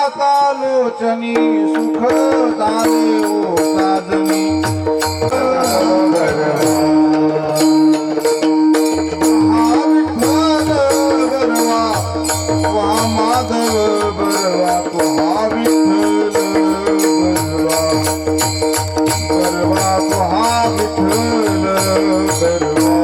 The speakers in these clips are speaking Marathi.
लोचनी सुख दाने ओ साजनी महाविठ्ठल बरवा वा माधव बरवा महाविठ्ठल बरवा महाविठ्ठल बरवा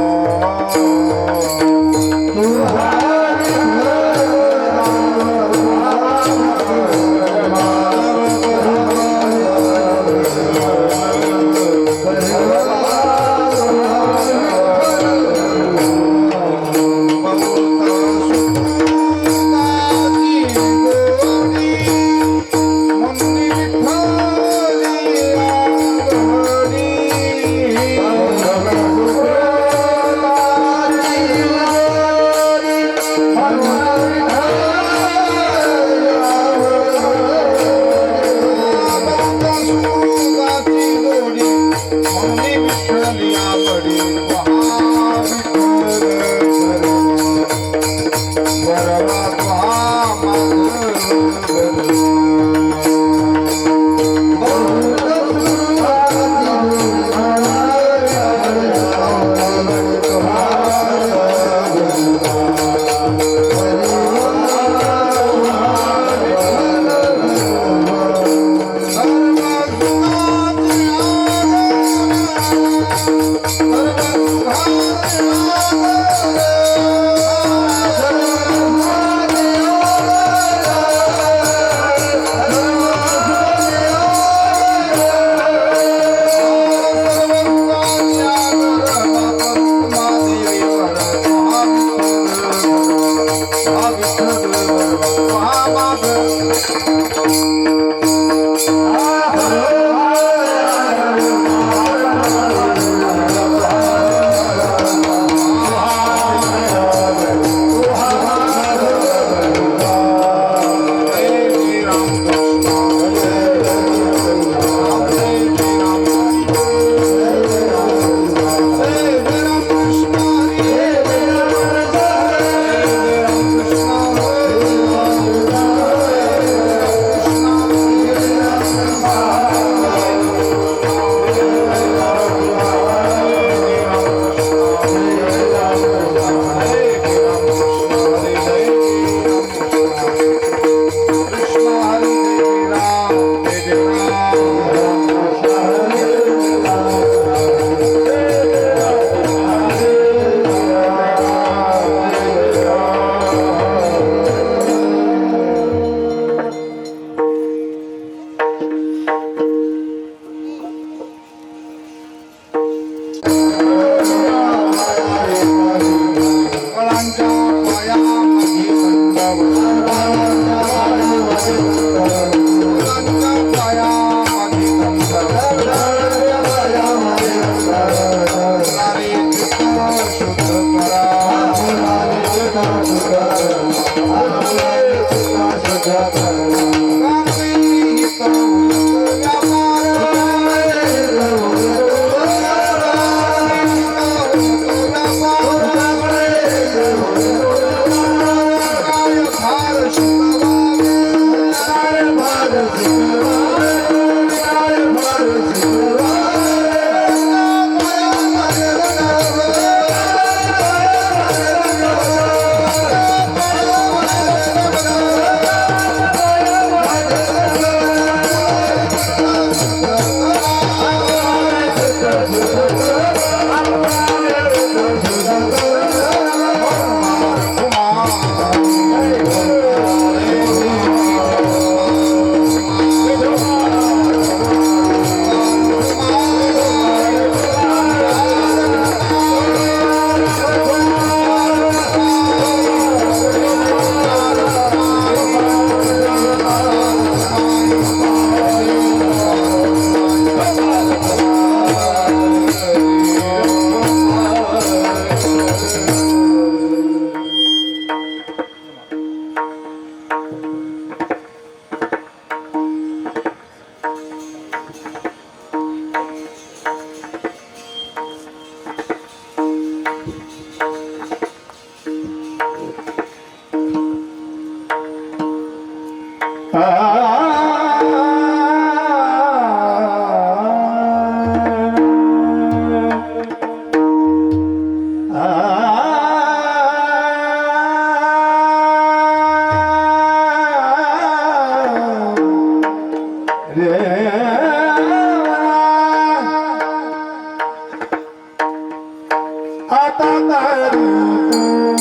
आता तरी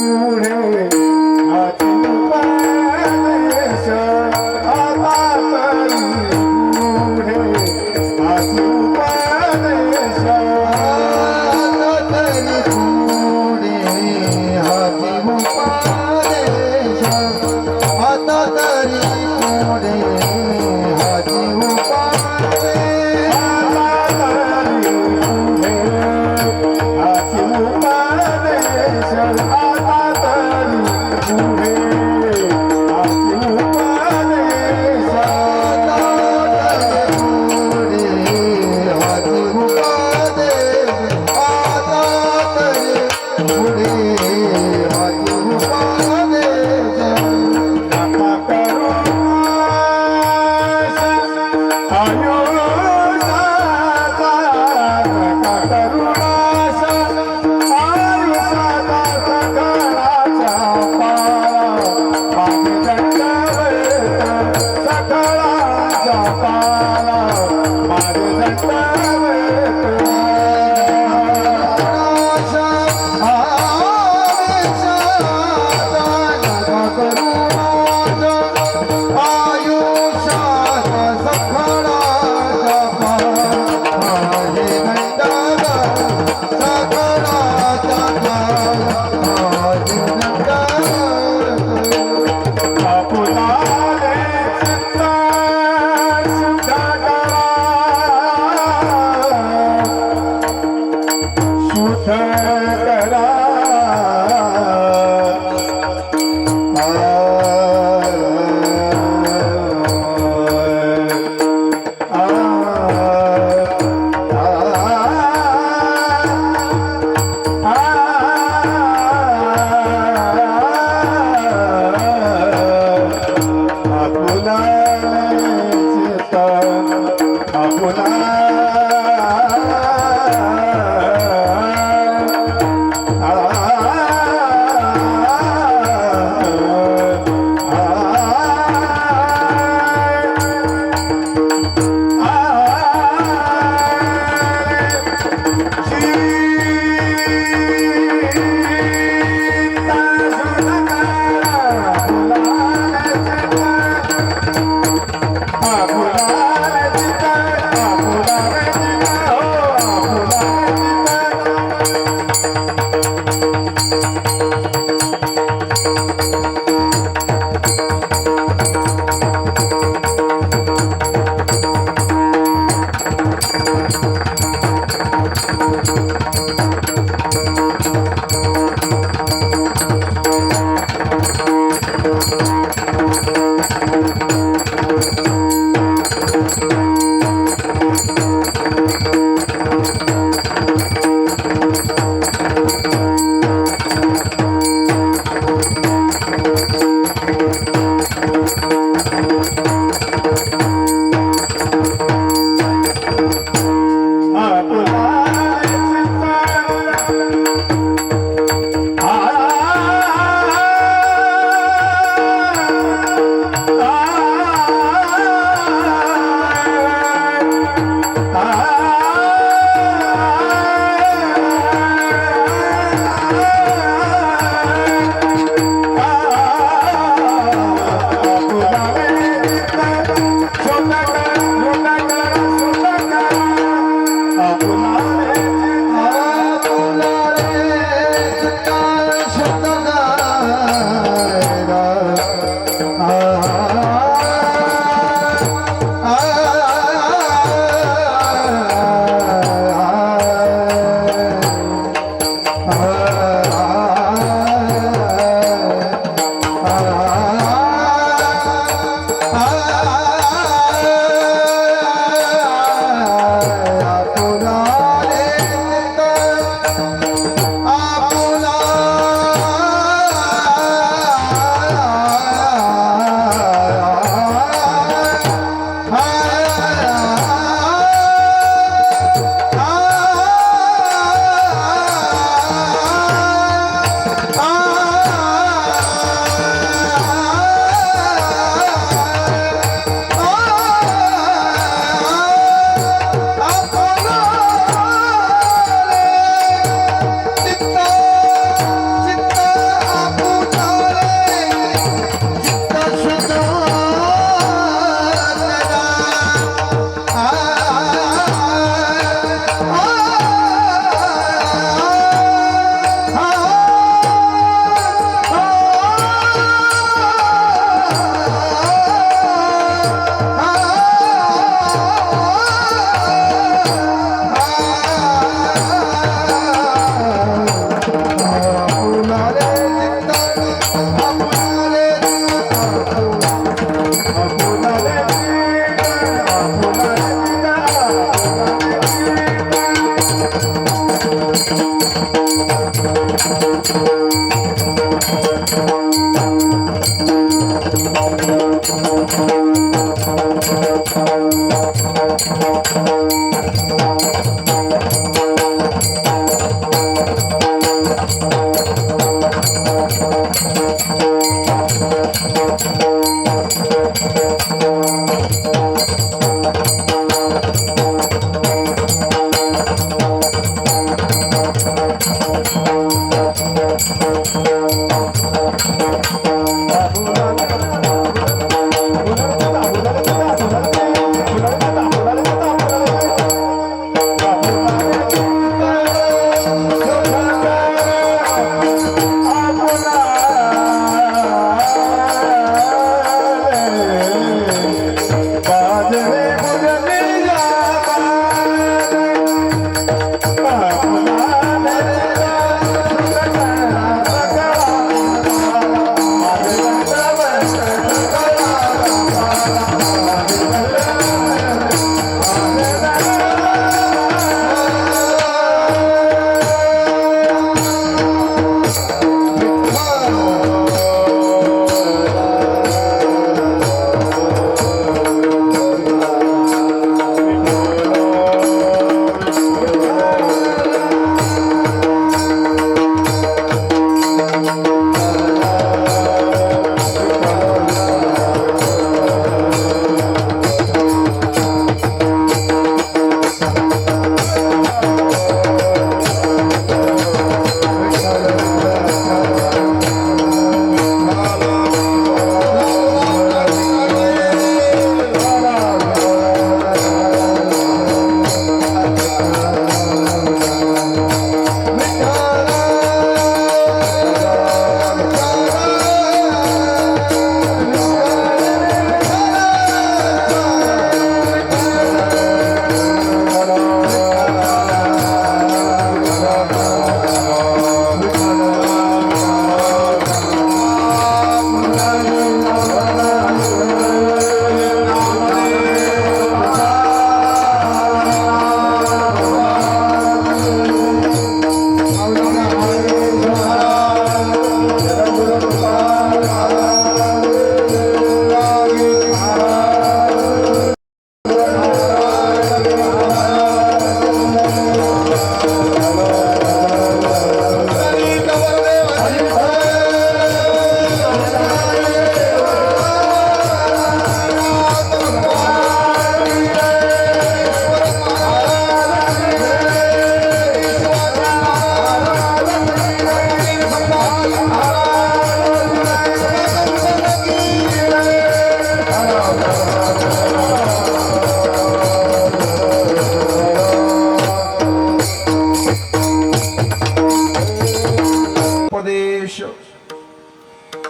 पुढे हाती उपदेश आता तरी पुढे हाती उपदेश आता तरी पुढे हाती उपदेश आता तरी पुढे हाती उपदेश आता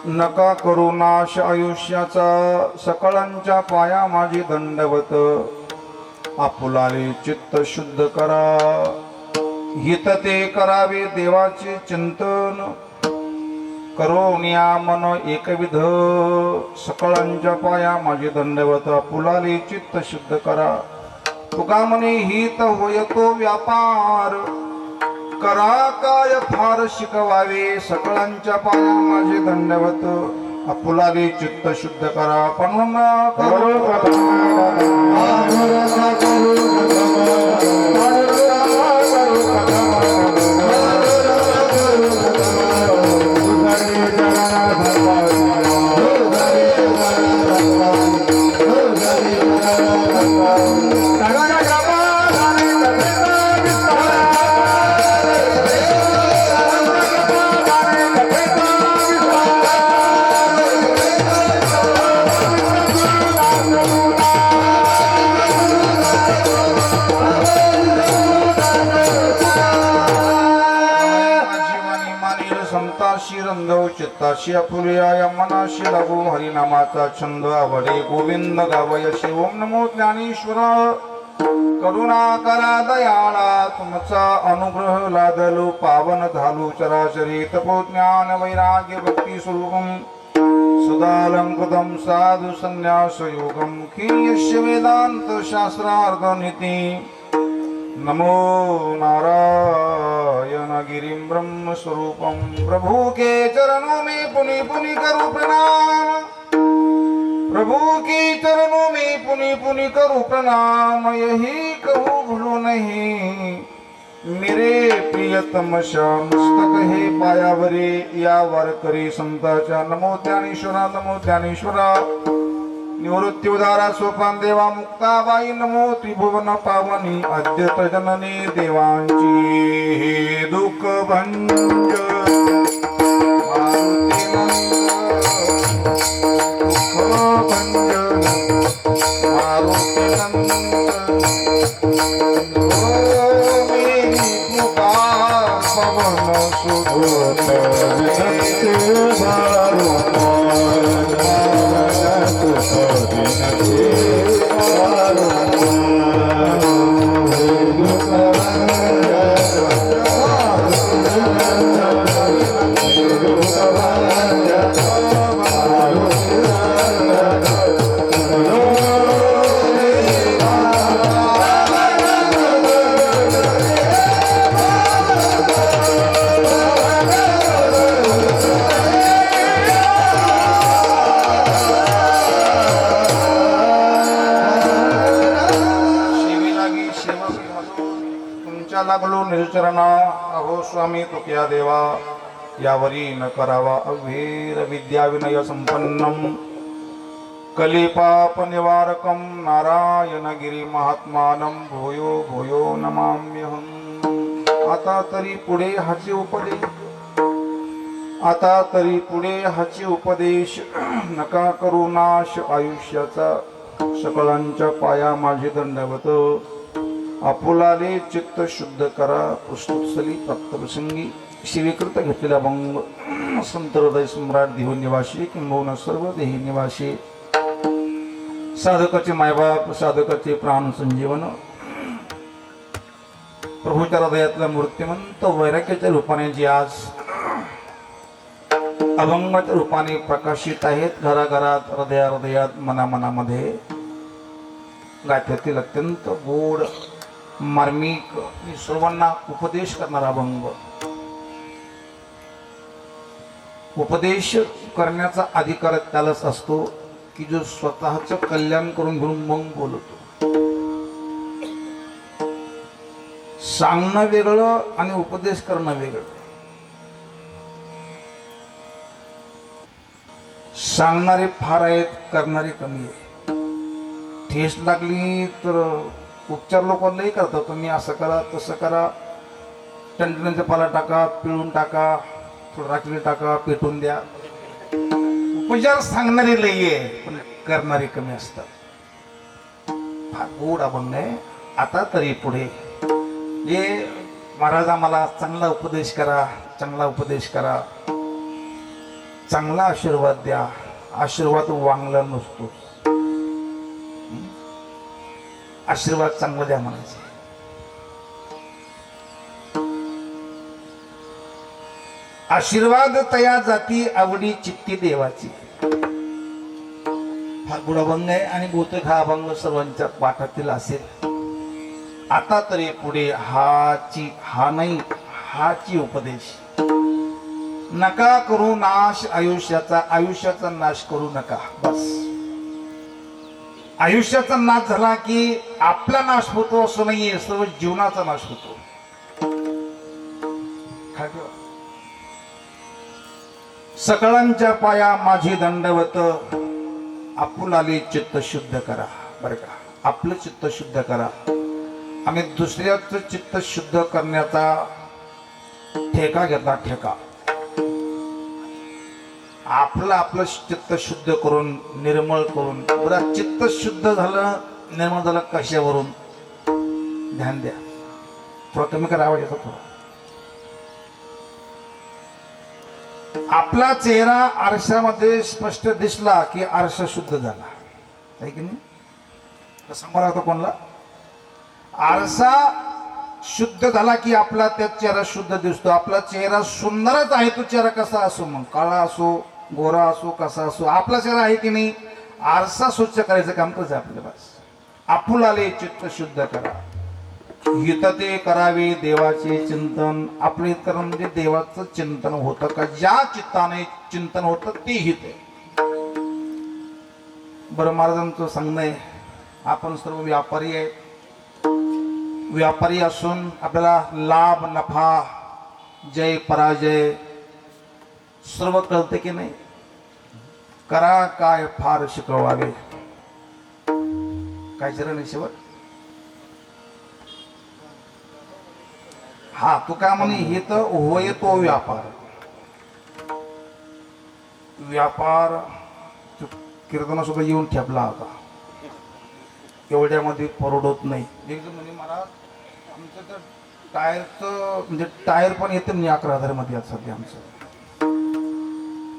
नका करू नाश आयुष्याचा, सकळांच्या पाया माझी दंडवत. आपुलाले चित्त शुद्ध करा, हित ते करावे देवाचे चिंतन. करोनिया मन एकविध, सकळांच्या पाया माझी दंडवत. आपुलाले चित्त शुद्ध करा, तुका म्हणे हित होय तो व्यापार. करा काय फार शिकवावे, सकळांच्या पाया माझे दंडवत. आपुलाले चित्त शुद्ध करा, पण संताशी रंगव चित्ताशी आपुलिया या मनाशी लागू हरिनामाचा छंद आवडे गोविंद गावयशी. ओम नमो ज्ञानेश्वर करुणा करा दयाळा, तुमचा अनुग्रह लादलो पावन झालो चराचरी. तपो ज्ञान वैराग्य भक्ती स्वरूपम सदालंकृतम साधु संन्यास योगम. खीयस्य वेदांत शास्त्रार्थ नीती नमो नारायण गिरिं ब्रह्मस्वरूपं प्रभु के चरणों में पुनि पुनि करूं प्रणाम। प्रभु के चरणों में पुनि पुनि करूं प्रणाम। यही कहूँ भूलो नहीं मेरे प्रियतम मस्तक हे पायावरे या वारकरी संताच्या। नमो ज्ञानेश्वरा नमो ज्ञानेश्वरा निवृत्ती उदारा सोपान देवा मुक्ताबाई नमो त्रिभुवन पावनी अद्यत जननी देवांची हे दुःख भंज मारुती नंद दुःख भंज मारुती नंद पवन सुधोत लागलो निजचरणा अहो स्वामी तुक्या देवा यावरी न करावा अभीर विद्या विनय संपन्नम कलिपाप निवारकम नारायण गिरी महात्मानं भूयो भूयो नमाम्यहम्। आता तरी पुढे हाचे उपदेश नका करू नाश आयुष्याचा सकळांच्या पाया माझे दंडवत। आपुलाले चित्त शुद्ध करा पुस्तुत्सली प्रसंगी शिवीकृत घेतलेला भंग संत हृदय सम्राट देह निवासी किंबहुना सर्व देही निवासी साधकाचे मायबाप साधकाचे प्राण संजीवन प्रभूच्या हृदयातल्या मूर्तिमंत वैराग्याच्या रूपाने जे आज अभंगाच्या रूपाने प्रकाशित आहेत घराघरात हृदयात मनामध्ये गाठ्यातील अत्यंत गोड मार्मिक सर्वांना उपदेश करणारा अभंग। उपदेश करण्याचा अधिकार त्यालाच असतो की जो स्वतःच कल्याण करून घेऊन मग बोलतो। सांगणं वेगळं आणि उपदेश करणं वेगळं। सांगणारे फार आहेत करणारे कमी आहे। ठेस लागली तर उपचार लोक लई करतात तुम्ही असं करा तसं करा टणटणीचा पाला टाका पिळून टाका थोडं राखली टाका पेटून द्या। उपचार सांगणारे लई आहे पण करणारे कमी असतात। फार गोड अभंग आहे। आता तरी पुढे ये महाराज आम्हाला चांगला उपदेश करा चांगला आशीर्वाद द्या। आशीर्वाद वांगला नसतो आशीर्वाद चांगला द्या म्हणायचे। आशीर्वाद तया जाती आवडी चित्ती देवाची। हा गुड अभंग आहे आणि बहुतेक हा अभंग सर्वांच्या पाठातील असेल। आता तरी पुढे हाची उपदेश नका करू नाश आयुष्याचा नाश करू नका। बस आयुष्याचा नाश झाला की आपला नाश होतो असं नाहीये सर्व जीवनाचा नाश होतो। सकळांच्या पाया माझी दंडवत आपुलाले चित्त शुद्ध करा। बरं का आपलं चित्त शुद्ध करा। आम्ही दुसऱ्याचं चित्त शुद्ध करण्याचा ठेका घेतला ठेका। आपलं चित्त शुद्ध करून निर्मळ करून बरं चित्त शुद्ध झालं निर्मळ झालं कशावरून ध्यान द्या। थोडा कमी करा आवाज येतो थोडा। आपला चेहरा आरशामध्ये स्पष्ट दिसला की आरसा शुद्ध झाला आहे की नाही। सांगावं लागतं कोणाला आरसा शुद्ध झाला की आपला त्यात चेहरा शुद्ध दिसतो। आपला चेहरा सुंदरच आहे तो चेहरा कसा असो मग काळा असो गोरा असो कसा असो आपला चेहरा आहे की नाही आरसा स्वच्छ करायचं काम करच आपल्याला। बस आपुलाले चित्त शुद्ध करा हित ते करावे देवाचे चिंतन. आपले तर म्हणजे देवाचं चिंतन होतं का? ज्या चित्ताने चिंतन होतं ते हित आहे. बरं, महाराजांचं सांगणं आहे, आपण सर्व व्यापारी आहे. व्यापारी असून आपल्याला लाभ नफा जय पराजय सर्व कळते की नाही? करा काय फार शिकवावे. काय चरण आहे शेवट? हा, तू काय म्हणे? हे तर होय तो व्यापार. व्यापार कीर्तनासुद्धा येऊन ठेपला होता. एवढ्यामध्ये परवडत नाही. एक जण म्हणे, महाराज आमचं तर टायरचं म्हणजे टायर पण येते म्हणजे 11,000 मध्ये आज सध्या आमचं.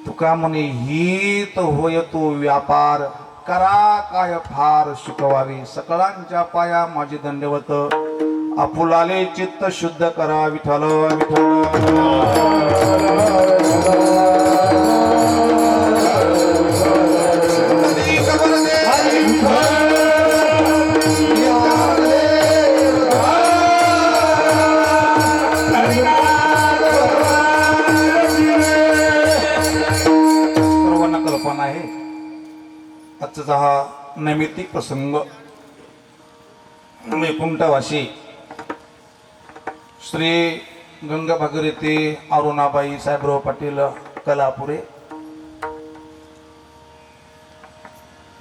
तुका म्हणे ही तर होय तो व्यापार. करा काय फार शिकवावे. सकळांच्या पाया माझे दंडवत. आपुलाले चित्त शुद्ध करा विठ्ठल सर्वांना कल्पना आहे आजचा हा नैमित्तिक प्रसंग. वैकुंठवासी श्री गंगा भागीरथी अरुणाबाई साहेबराव पाटील कलापुरे.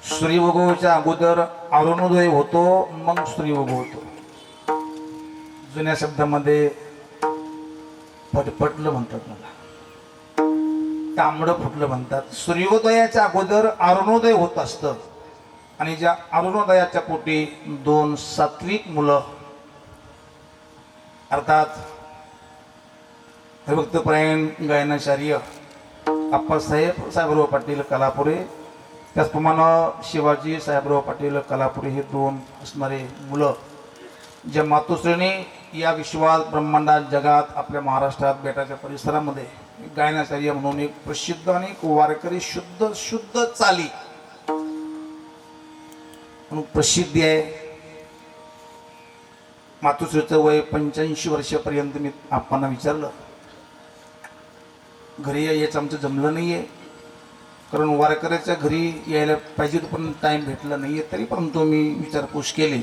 श्री उगवच्या अगोदर अरुणोदय होतो, मग श्री उगवतो. जुन्या शब्दामध्ये पटपटलं म्हणतात, मला तांबडं फुटलं म्हणतात. सूर्योदयाच्या अगोदर अरुणोदय होत असतं आणि ज्या अरुणोदयाच्या पोटी 2 सात्विक मुलं अर्थात हरिभक्तपरायण गायनाचार्य आप्पासाहेब साहेबराव पाटील कलापुरे, त्याचप्रमाणे शिवाजी साहेबराव पाटील कलापुरे हे 2 असणारे मुलं ज्या मातोश्रीने या विश्वात ब्रह्मांडात जगात आपल्या महाराष्ट्रात बेटाच्या परिसरामध्ये गायनाचार्य म्हणून एक प्रसिद्ध आणि वारकरी शुद्ध चाली म्हणून प्रसिद्धी आहे. मातोश्रीचं वय 85 वर्षापर्यंत मी आपणाला विचारलं. घरी यायचं आमचं जमलं नाहीये, कारण वारकऱ्याच्या घरी यायला पाहिजे पण टाइम भेटला नाहीये. तरी परंतु मी विचारपूस केली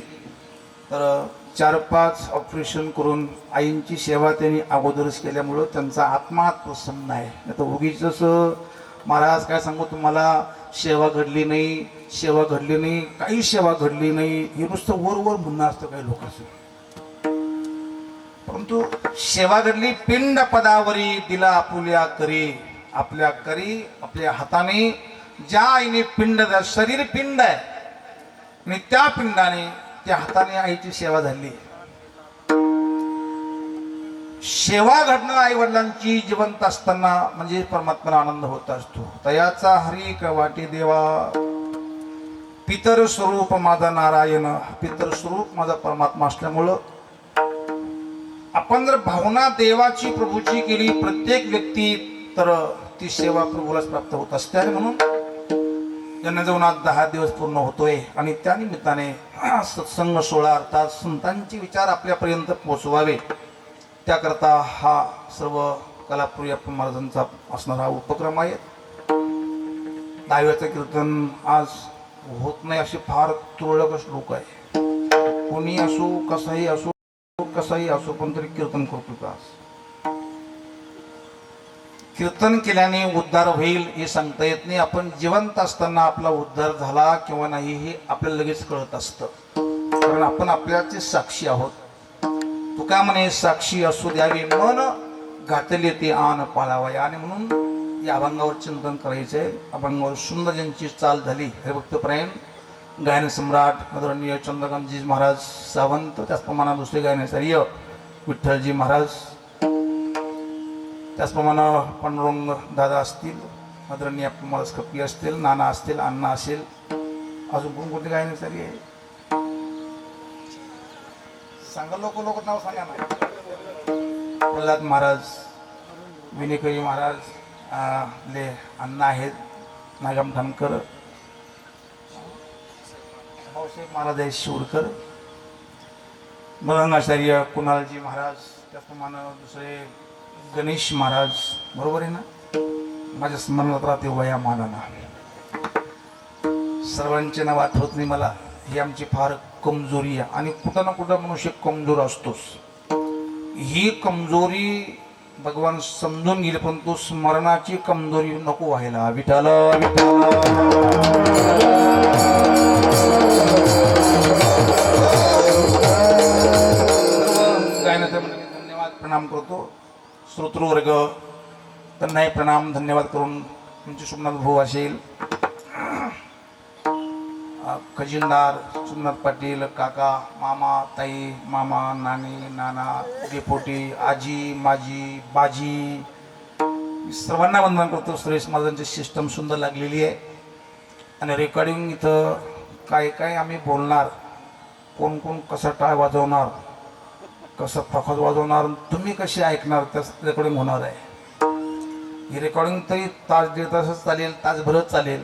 तर 4-5 ऑपरेशन करून आईंची सेवा त्यांनी अगोदरच केल्यामुळं त्यांचा आत्मा प्रसन्न आहे. आता उगीच महाराज काय सांगू तुम्हाला, सेवा घडली नाही, सेवा घडली नाही, काही सेवा घडली नाही, हे नुसतं वर म्हणणं असतं काही लोकांचं. परंतु सेवा घडली पिंड पदावरी दिला आपुल्या करी. आपल्या करी आपल्या हाताने ज्या आईने पिंड शरीर पिंड आहे आणि त्या पिंडाने त्या हाताने आईची सेवा झाली. सेवा घडणं आई वडिलांची जिवंत असताना म्हणजे परमात्म्याला आनंद होत असतो. तयाचा हरी वाटी देवा. पितर स्वरूप माझा नारायण. पितर स्वरूप माझा परमात्मा असल्यामुळं आपण जर भावना देवाची प्रभूची केली प्रत्येक व्यक्ती तर ती सेवा प्रभूलाच प्राप्त होत असते. आणि म्हणून त्यांना जाऊन आज 10 दिवस पूर्ण होतोय आणि त्या निमित्ताने सत्संग सोहळा अर्थात संतांचे विचार आपल्यापर्यंत पोहोचवावे त्याकरता हा सर्व कलापुरी अप्पा महाराजांचा असणारा उपक्रम आहे. 10व्याचं कीर्तन आज होत नाही असे फार तुरळक लोक आहे. कोणी असो कसाही असो पण तरी कीर्तन करतो का? कीर्तन केल्याने उद्धार होईल हे सांगता येत नाही. आपण जिवंत असताना आपला उद्धार झाला किंवा नाही हे आपल्याला लगेच कळत असतं, कारण आपण आपल्याचे साक्षी आहोत. तुका म्हणे साक्षी असू द्यावी मन घातले ते आन पाळावया. आणि म्हणून या अभंगावर चिंतन करायचंय. अभंगावर सुंदर ज्यांची चाल झाली हरिभक्तपरायण गायन सम्राट आदरणीय चंद्रकांतजी महाराज सावंत, त्याचप्रमाणे दुसरे गायनाचार्य विठ्ठलजी महाराज, त्याचप्रमाणे पांडुरंग दादा असतील, आदरणीय अप्पा महाराज कप्पी असतील, नाना असतील, अण्णा असेल, अजून कोणकोणते गायनाचार्य आहे सांगा. लोक नाव सांगा ना. प्रल्हाद महाराज, विनेकरी महाराज, ले अण्णा आहेत, नागम ठाणकर, भाऊसाहेब महाराज आहेत शिवडकर, मदनाचार्य कुणालजी महाराज, त्याचप्रमाणे दुसरे गणेश महाराज, बरोबर आहे ना, माझ्या स्मरणात राहते वया मानाना. सर्वांचे नाव आठवत नाही मला, ही आमची फार कमजोरी आहे. आणि कुठं ना कुठं मनुष्य कमजोर असतोच. ही कमजोरी भगवान समजून गेले, परंतु स्मरणाची कमजोरी नको व्हायला. विठाल विठाल. गायनाच्या मंडळींना धन्यवाद प्रणाम करतो. श्रोतृवर्ग त्यांनाही प्रणाम धन्यवाद करून तुमचे सोमनाथ भाऊ असेल, खजिनदार सोमनाथ पाटील, काका, मामा, ताई, मामा, नानी, नाना, डेपोटी, आजी, माजी, बाजी, सर्वांना वंदन करतो. सुरेश महाराजांची सिस्टम सुंदर लागलेली आहे. आणि रेकॉर्डिंग इथं काय काय आम्ही बोलणार, कोण कोण कसं टाळ वाजवणार, कसं प्रखर वाजवणार, तुम्ही कसे ऐकणार, त्याच रेकॉर्डिंग होणार आहे. ही रेकॉर्डिंग तरी तास दीड तासच चालेल, तासभरच चालेल,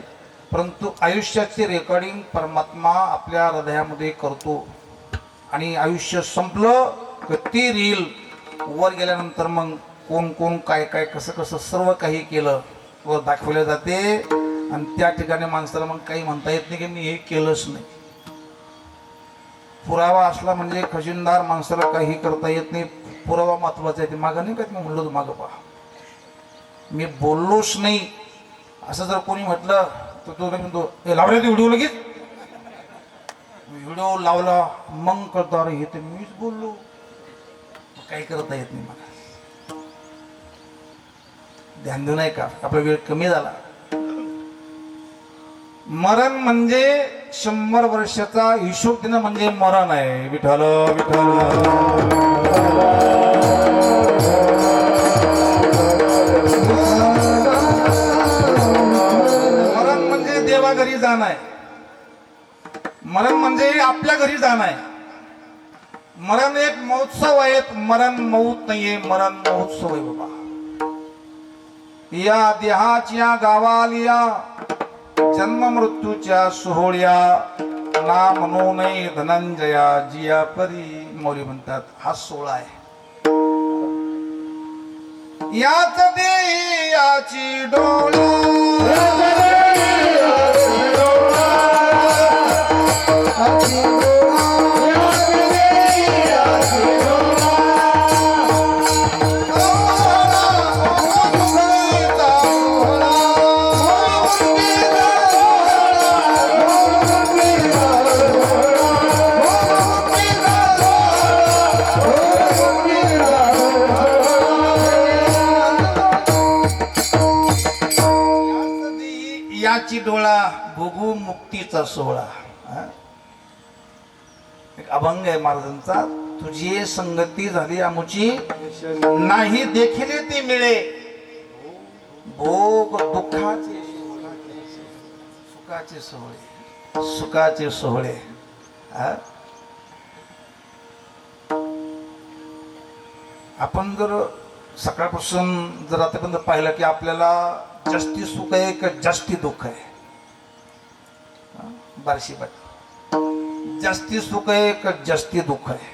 परंतु आयुष्याची रेकॉर्डिंग परमात्मा आपल्या हृदयामध्ये करतो. आणि आयुष्य संपलं की ती रील वर गेल्यानंतर मग कोण कोण काय काय कसं कसं सर्व काही केलं वर दाखवले जाते. आणि त्या ठिकाणी माणसाला मग काही म्हणता येत नाही की मी हे केलंच नाही. पुरावा असला म्हणजे खजिनदार माणसाला काही करता येत नाही. पुरावा महत्वाचा आहे. ते मागं नाही का मी म्हणलो होतो, मागं पहा, मी बोललोच नाही असं जर कोणी म्हटलं तर तो म्हणतो हे लावले व्हिडिओ लगेच. व्हिडिओ लावला मग कळतो अरे हे तर मीच बोललो. काही करता येत नाही मला. ध्यान देऊ नाही का, आपला वेळ कमी झाला. मरण म्हणजे 100 वर्षाचा हिशोब देणं म्हणजे मरण आहे. विठ्ठल विठ्ठल. मरण म्हणजे देवा घरी जाणं आहे. मरण म्हणजे आपल्या घरी जाणं आहे. मरण एक महोत्सव आहे. मरण मौत नाहीये, मरण महोत्सव आहे बाबा. या देहाच्या गावालिया जन्म मृत्यूच्या सोहळ्या ना म्हणू नये धनंजया जिया परी. मौली म्हणतात हा सोहळा आहे. याच देयाची डोळा याची डोळा भोगू मुक्तीचा सोहळा. एक अभंग आहे महाराजांचा. तुझी संगती झाली आमुची नाही देखील ती मिळे भोग दुःखाचे सुखाचे सोहळे. सुखाचे सोहळे. आपण जर सकाळपासून जर आतापर्यंत पाहिलं की आपल्याला जास्ती सुख आहे का जास्ती दुःख आहे. बारशी बात जास्ती सुख आहे का जास्ती दुःख आहे.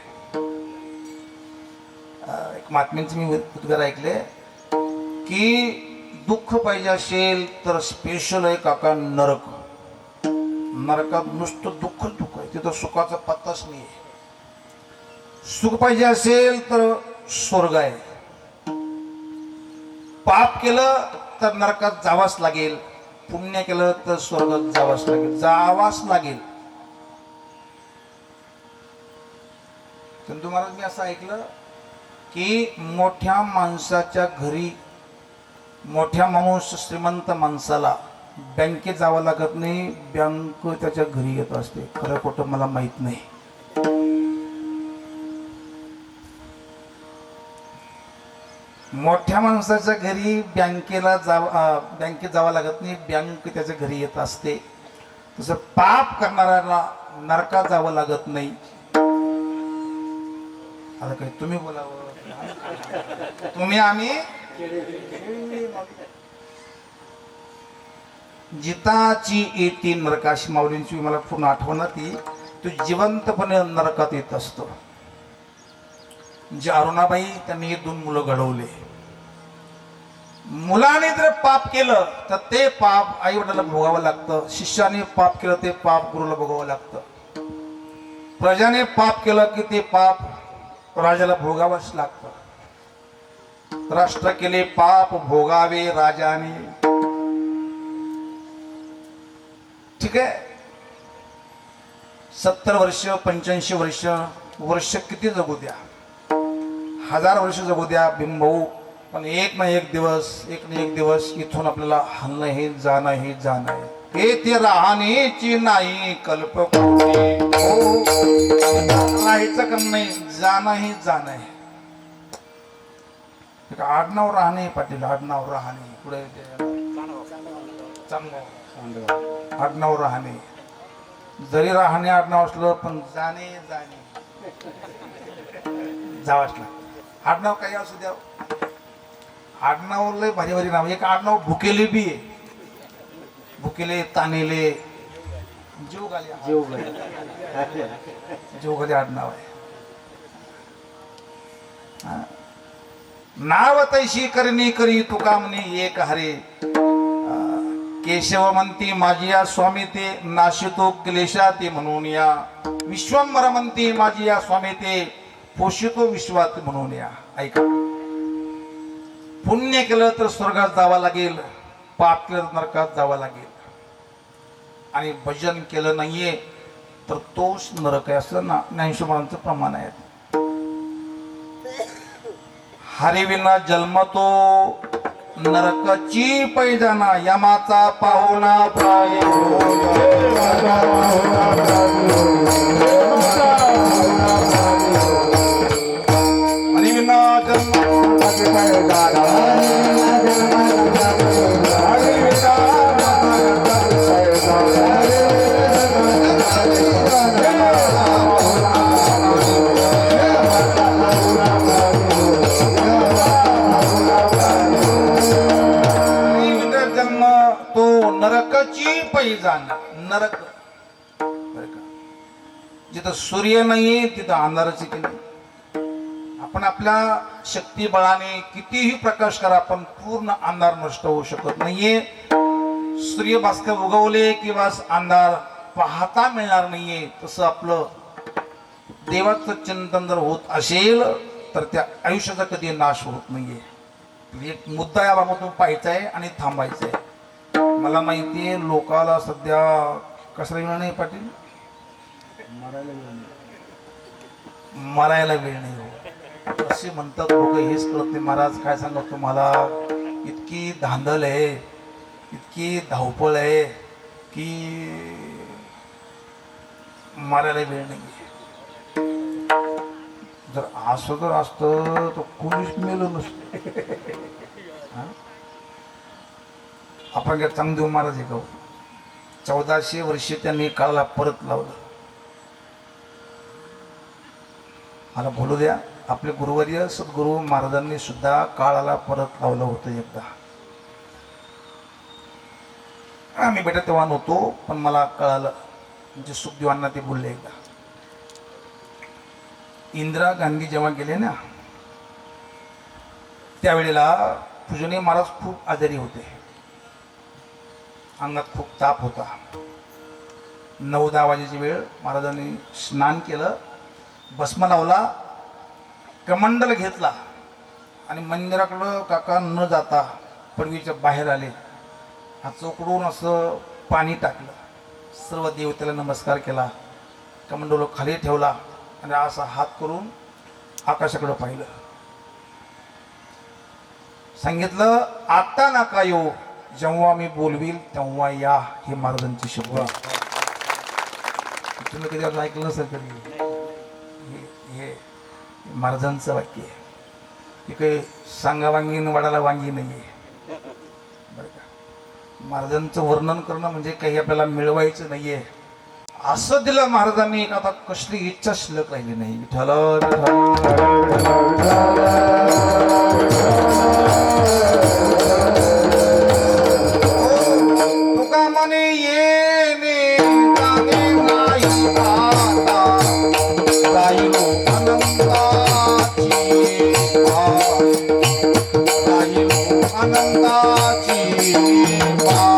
एक महात्म्यांचे मी उद्गार ऐकले की दुःख पाहिजे असेल तर स्पेशल आहे काका नरक. नरकात नुसतं दुःख दुःख आहे, तिथं सुखाचा पत्ताच नाही आहे. सुख पाहिजे असेल तर स्वर्ग आहे. पाप केलं तर नरकात जावाच लागेल, पुण्य केलं तर स्वर्गात जावाच लागेल. जावाच लागेल. चंदू महाराज मी असं ऐकलं की मोठ्या माणसाच्या घरी, मोठ्या माणूस श्रीमंत माणसाला बँकेत जावं लागत नाही, बँक त्याच्या घरी येत असते. खरं खोटं मला माहित नाही. मोठ्या माणसाच्या घरी बँकेत जावं लागत नाही, बँक त्याच्या घरी येत असते. तसं पाप करणाऱ्याला नरकात जावं लागत नाही. आता काही तुम्ही बोलावं, तुम्ही आम्ही जिताची येते नरकाशी. माऊलींची मला पूर्ण आठवण ती. तू जिवंतपणे नरकात येत असतो. जे अरुणाबाई त्यांनी हे 2 मुलं घडवले. मुलाने जर पाप केलं तर ते पाप आई वडिलांना भोगावं लागतं. शिष्याने पाप केलं ते पाप गुरुला भोगावं लागतं. प्रजाने पाप केलं की ते पाप राजाला भोगावंच लागतं. राष्ट्र केले पाप भोगावे राजाने. ठीक आहे. 70 वर्ष 85 वर्ष किती जगू द्या, 1000 वर्ष जगू द्या बिंबऊ, पण एक ना एक दिवस इथून आपल्याला हलणं हे जाणं आहे. हे ते राहण्याची नाही कल्पकोटी. हो, राहायचं का नाही, जाणं आहे. एक आडनाव राहणे पाटील, आडनाव राहणे पुढे चांगलं आडनाव राहणे. जरी राहणे आडनाव असलं पण जाणे जावंच लागतं. आडनाव काही असू द्या. आडनाव लय भारी भारी नाव. एक आडनाव भुकेले बी आहे. भुकेले तानेले जीवगाले आडनाव आहे. नाव तैशी करणी करी तुका म्हणे एक हरे. केशव म्हणती माझी या स्वामी ते नाशितो क्लेशा ते म्हणून या. विश्वंभर म्हणती माझी या स्वामी ते पोषितो विश्वात म्हणून या. ऐका, पुण्य केलं तर स्वर्गात जावं लागेल, पाप केलं तर नरकात जावं लागेल. आणि भजन केलं नाहीये तर तोच नरक आहे असं ज्ञानेश्वरांचं प्रमाण आहे. हरिविना जन्मतो नरकाची पैजाना. यमाचा पाहुणा प्राय हरिविना जन्म नरकाची पैजान. नरक जिथं सूर्य नाही तिथं अंधाराची केली. आपण आपल्या शक्ती बळाने कितीही प्रकाश करा पण पूर्ण अंधार नष्ट होऊ शकत नाहीये. सूर्य भास्कर उगवले किंवा अंधार पाहता मिळणार नाहीये. तसं आपलं देवाचं चिंतन जर होत असेल तर त्या आयुष्याचा कधी नाश होत नाहीये. एक मुद्दा या बाबतीत पाहायचा आहे आणि थांबायचा आहे. मला माहिती आहे लोकाला सध्या कशाला वेळ नाही पाटील, मरायला वेळ नाही हो असे म्हणतात लोक. हेच कळत नाही. महाराज काय सांगत तुम्हाला, इतकी धांदल आहे, इतकी धावपळ आहे की मरायला वेळ नाही. जर असं तर असतं तर कोणीच मेलं नसतं. आपण काय चांगदेव महाराज आहे का? 1400 वर्षे त्यांनी काळाला परत लावलं. मला बोलू द्या, आपले गुरुवर्य सद्गुरू महाराजांनी सुद्धा काळाला परत लावलं होतं एकदा. आम्ही बेटा तेव्हा नव्हतो पण मला कळालं. म्हणजे सुखदेवांना ते बोलले एकदा. इंदिरा गांधी जेव्हा गेले ना त्यावेळेला पूजनीय महाराज खूप आजारी होते. अंगात खूप ताप होता. 9-10 वाजेची वेळ. महाराजांनी स्नान केलं, भस्म लावला, कमंडल घेतला आणि मंदिराकडं काका न जाता पडवीच्या बाहेर आले. हात चोकडून असं पाणी टाकलं, सर्व देवतेला नमस्कार केला, कमंडल खाली ठेवला आणि असा हात करून आकाशाकडं पाहिलं. सांगितलं आता नका येऊ, जेव्हा मी बोलवील तेव्हा या. हे महाराजांची शब्द. तुम्ही कधी असं ऐकलं नसेल कधी. हे महाराजांचं वाक्य आहे. हे काही सांगा वांगी वाडाला वांगी नाही आहे बरं का. महाराजांचं वर्णन करणं म्हणजे काही आपल्याला मिळवायचं नाहीये. असं दिलं महाराजांनी. आता कसली इच्छा शिल्लक राहिली नाही. विठ्ठल तुका म्हणे येणे जाणे नाही आता, राहिलो अनंताची अनंताची माळ.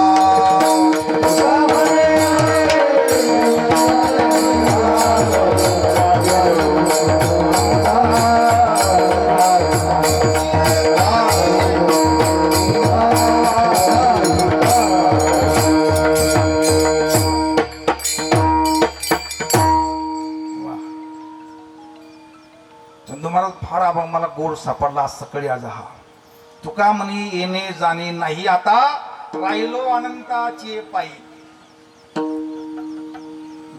तुम्हाला फार अभंग मला गोड सापडला आज सकाळी आज हा. तुका म्हणी येणे जाणे नाही आता राहिलो अनंताची पायी.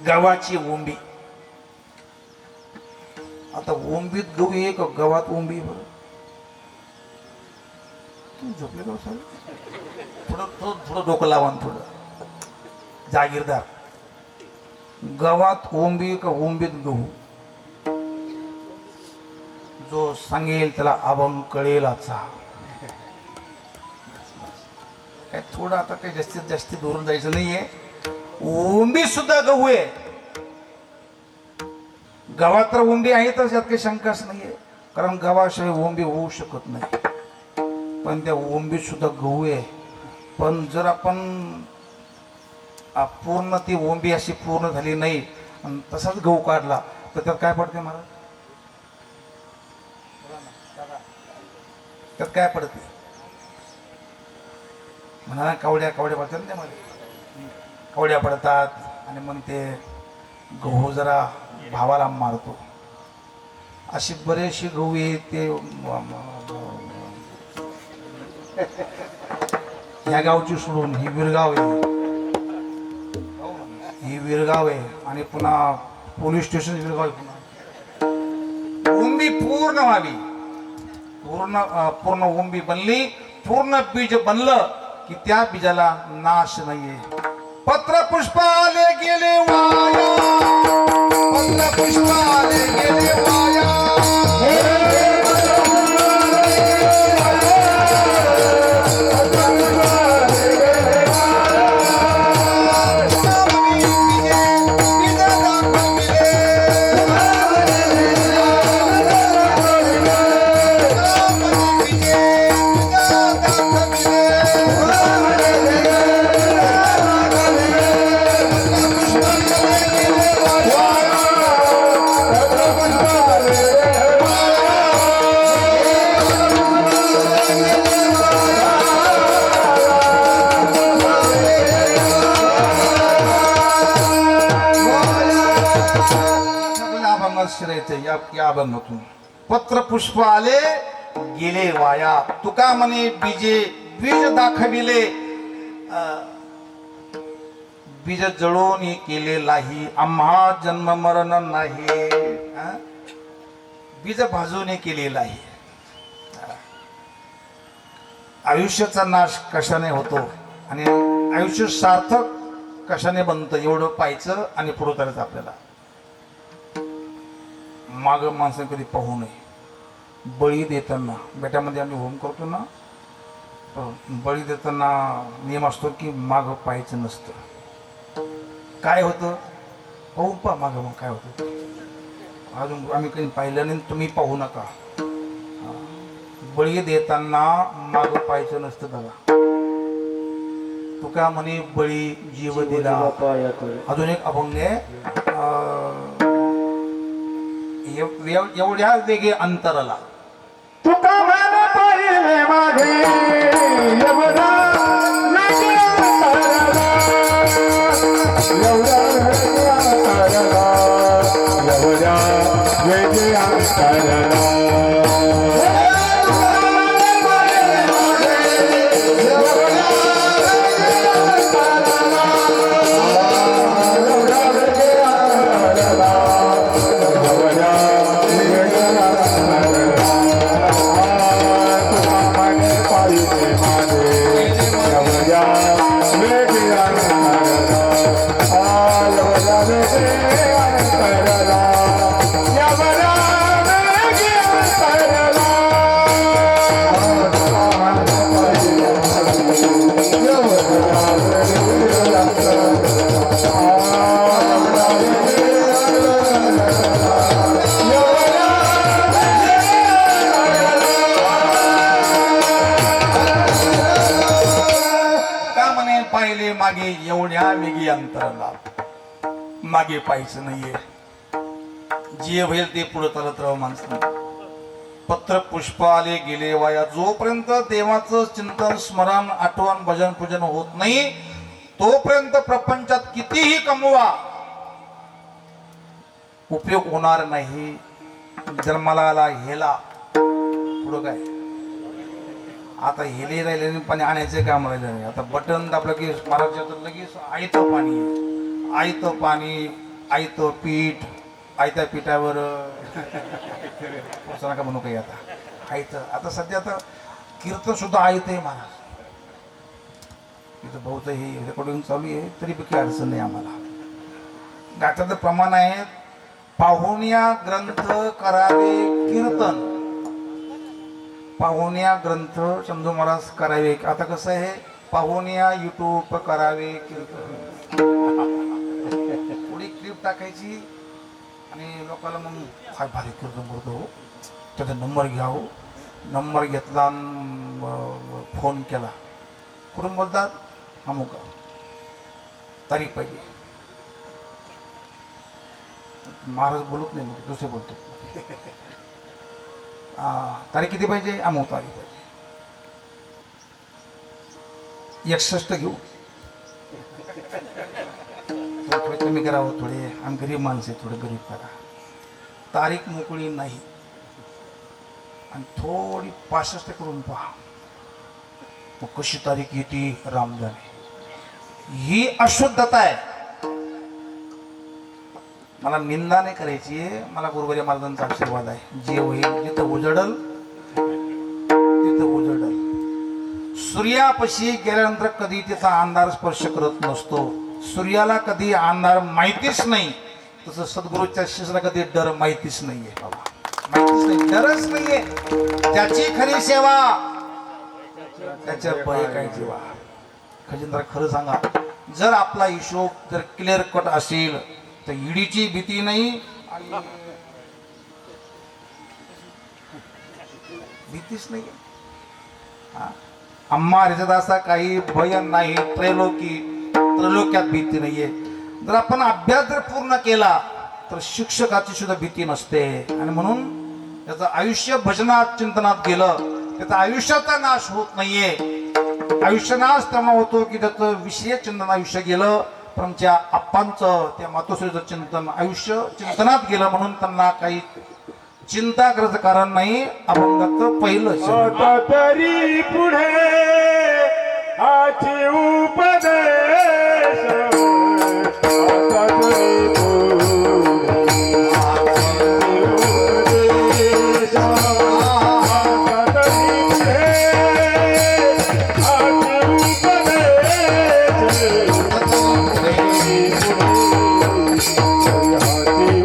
गव्हाची ओंबी. आता ओंबीत गहू आहे का गव्हात ओंबी? बरं तुम्ही झोपले का सर? थोडं थोडं थोडं डोकं लावा ना थोडं जागीरदार. गव्हात ओंबी का ओंबीत गहू? जो सांगेल त्याला अभंग कळेल. आजचा काय थोडं आता काही जास्तीत जास्त दूर जायचं नाहीये. ओंबी सुद्धा गहू आहे. गव्हात तर ओंबी आहे तर यात काही शंकाच नाहीये, कारण गव्हाशिवाय ओंबी होऊ शकत नाही. पण त्या ओंबीत सुद्धा गहू आहे. पण जर आपण पूर्ण ती ओंबी अशी पूर्ण झाली नाही आणि तसाच गहू काढला तर त्यात काय पडते महाराज? त्यात काय पडते? म्हणा कवड्या कवड्या पडतात ना मध्ये, कवड्या पडतात आणि मग ते गहू जरा भावाला मारतो. अशी बरेचशी गहू आहेत ते ह्या गावची सोडून ही विरगाव आहे, ही विरगाव आहे आणि पुन्हा पोलीस स्टेशन विरगाव आहे. पुन्हा ओंबी पूर्ण व्हावी. पूर्ण ओंबी बनली, पूर्ण बीज बनलं की त्या बीजाला नाश नाहीये. पत्र पुष्पाले गेले वाया, पत्र पुष्पाले गेले वाया. या अभंगातून पत्र पुष्प आले गेले वाया. तुका म्हणे बीजे बीज दाखविले, बीज जळून केले लाही. आम्हा जन्म मरण नाही, बीज भाजून केलेला आहे. आयुष्याचा नाश कशाने होतो आणि आयुष्य सार्थक कशाने बनतं एवढं पाहायचं आणि पुढे करायचं आपल्याला. माग माणसं कधी पाहू नये. बळी देताना बेट्यामध्ये आम्ही होम करतो ना, बळी देताना नियम असतो की माग पाहायचं नसतं. काय होतं पाहून पहा माग, मग काय होतं. अजून आम्ही काही पाहिलं नाही, तुम्ही पाहू नका. बळी देताना माग पाहायचं नसतं दादा. तुका म्हणे बळी जीव दिला. अजून एक अभंग आहे, एवढ्या वेगे अंतरला. तुका म्हणे पहिले मागे एवढा वेगे अंतरला, एवढा वेगे अंतरला. Hare पाहिले मागे एवढ्या वेगी अंतरला मागे पाहायचं नाहीये जे होईल ते पुढे चालत राहू माणसानं पत्र पुष्प आले गेले वाया जोपर्यंत देवाचं चिंतन स्मरण आठवण भजन पूजन होत नाही तोपर्यंत प्रपंचात कितीही कमवा उपयोग होणार नाही जन्माला आला हेला पुढं काय आता हेले राहिले पाणी आणायचे काम राहिलं नाही आता बटन दाबलं की महाराष्ट्रात लगेच आयतं पाणी आयतं पाणी आयतं पीठ आयत्या पिठावर नका म्हणू काही आता आयतं आता सध्या आता कीर्तन सुद्धा आयतं आहे महाराज इथं बहुत हे रेकॉर्डिंग चालू आहे तरी काही अडचण नाही आम्हाला गाठाचं प्रमाण आहे पाहुण्या ग्रंथ करावे कीर्तन पाहुण्या ग्रंथ शंभू महाराज करावे आता कसं आहे पाहुण्या युट्यूब करावे कीर्तन थोडी क्लिप टाकायची आणि लोकांना मग काय भारी कीर्तन करतो त्याचा नंबर घ्यावं नंबर घेतला फोन केला कुठून बोलतात अमुक तारीख पाहिजे महाराज बोलत नाही मग दुसरे बोलतो तारीख किती पाहिजे अमुक तारीख पाहिजे 61 घेऊ थोडे कमी करावं थोडे आम्ही गरीब माणसे थोडे गरीब करा तारीख मोकळी नाही आणि थोडी 65 करून पहा मग कशी तारीख येते राम जाणे ही अशुद्धता आहे मला निंदा नाही करायची मला गुरुवारी महाराजांचा आशीर्वाद आहे जे होईल जिथं उजडल तिथं उजडल सूर्यापाशी गेल्यानंतर कधी त्याचा अंधार स्पर्श करत नसतो सूर्याला कधी अंधार माहितीच नाही तसं सद्गुरूच्या शिष्याला कधी डर माहितीच नाहीये बाबा माहितीच नाही डरच नाहीये त्याची खरी सेवा त्याच्या भय काय जीवा खजिनदार खरं सांगा जर आपला हिशोब जर क्लिअर कट असेल तर ईडीची भीती नाही आणि भीतीच नाही आम्हा हरिदासा काही भय नाही त्रैलोक्यात भीती नाहीये जर आपण अभ्यास जर पूर्ण केला तर शिक्षकाची सुद्धा भीती नसते आणि म्हणून त्याचं आयुष्य भजनात चिंतनात गेलं त्याचा आयुष्याचा नाश होत नाहीये आयुष्य नाश तेव्हा होतो की त्याचं विषय चिंतन आयुष्य गेलं पण आमच्या आप्पांचं त्या मातोश्रीचं चिंतन आयुष्य चिंतनात गेलं म्हणून त्यांना काही चिंता करायचं कारण नाही अभंगाचं पहिलं आता तरी पुढे आची उपदेश आता तरी पुढे आची उपदेश आता तरी पुढे आची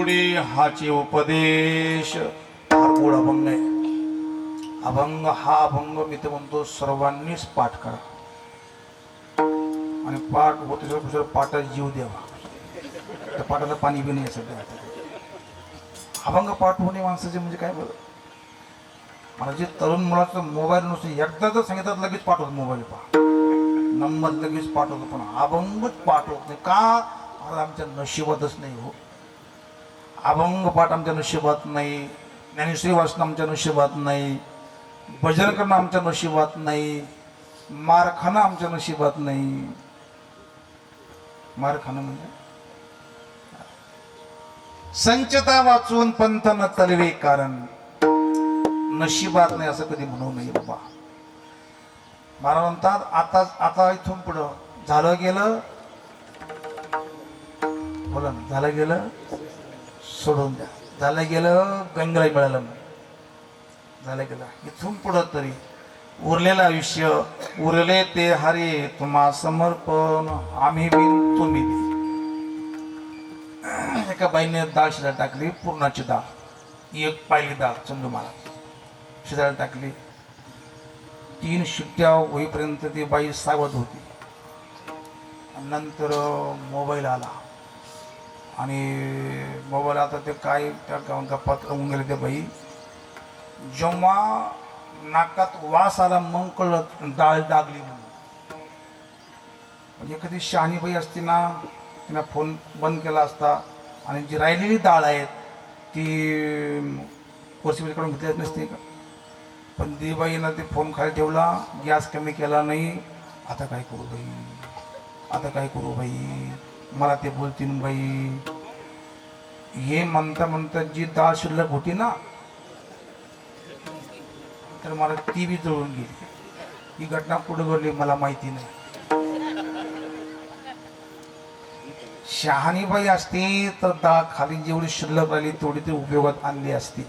पुढे हाचे उपदेश फार गोड अभंग आहे. अभंग हा अभंग मी तर म्हणतो सर्वांनीच पाठ करा आणि पाठ होते पाठात जीव द्यावा. त्या पाठाला पाणी बी नाही सध्या. अभंग पाठ होणे माणसाचे म्हणजे काय बरं. मला जे तरुण मुलाचं मोबाईल नसतो एकदा जर सांगितलं लगेच पाठवतो मोबाईल पहा नंबर लगेच पाठवतो पण अभंगच पाठवत नाही का. मला आमच्या नशिबातच नाही हो. अभंग पाठ आमच्या नशिबात नाही. ज्ञानेश्वरी वाचन आमच्या नशिबात नाही. भजन करणं आमच्या नशिबात नाही. मार खाणं आमच्या नशिबात नाही. मार खाणं म्हणजे संचता वाचून पंथ न तलवे कारण नशिबात नाही असं कधी म्हणू नये बाबा. मला म्हणतात आता इथून पुढं झालं गेलं बोला ना. झालं गेलं सोडून द्या. झालं गेलं गंगला मिळालं नाही. झालं गेलं इथून पुढं तरी उरलेलं आयुष्य उरले ते हरे तुम्हा समर्पण आम्ही बिन तुम्ही बिन. एका बाईने डाळ शिजायला टाकली पूर्णाची डाळ. एक पाहिली डाळ चंदू महाराज शिजायला टाकली. 3 शिट्ट्या होईपर्यंत ती बाई सावध होती. नंतर मोबाईल आला आणि मोबाईल आता ते काय त्या गप्पात राहून गेले ते बाई. जेव्हा नाकात वास आला मग कळलं डाळ डागली म्हणून. म्हणजे कधी शहाणी बाई असती ना तिनं फोन बंद केला असता आणि जी राहिलेली डाळ आहेत ती कोर्सीकडून घेतली नसते का. पण ती बाईनं ते फोन खाली ठेवला. गॅस कमी केला नाही. आता काय करू बाई. आता काय करू बाई. मला ते बोलतील बाई. हे म्हणता म्हणता जी डाळ शिल्लक होती ना तर मला ती बी जळून गेली. ही घटना कुठं घडली मला माहिती नाही. शहाणीबाई असती तर डाळ खाली जेवढी शिल्लक राहिली तेवढी ती उपयोगात आणली असती.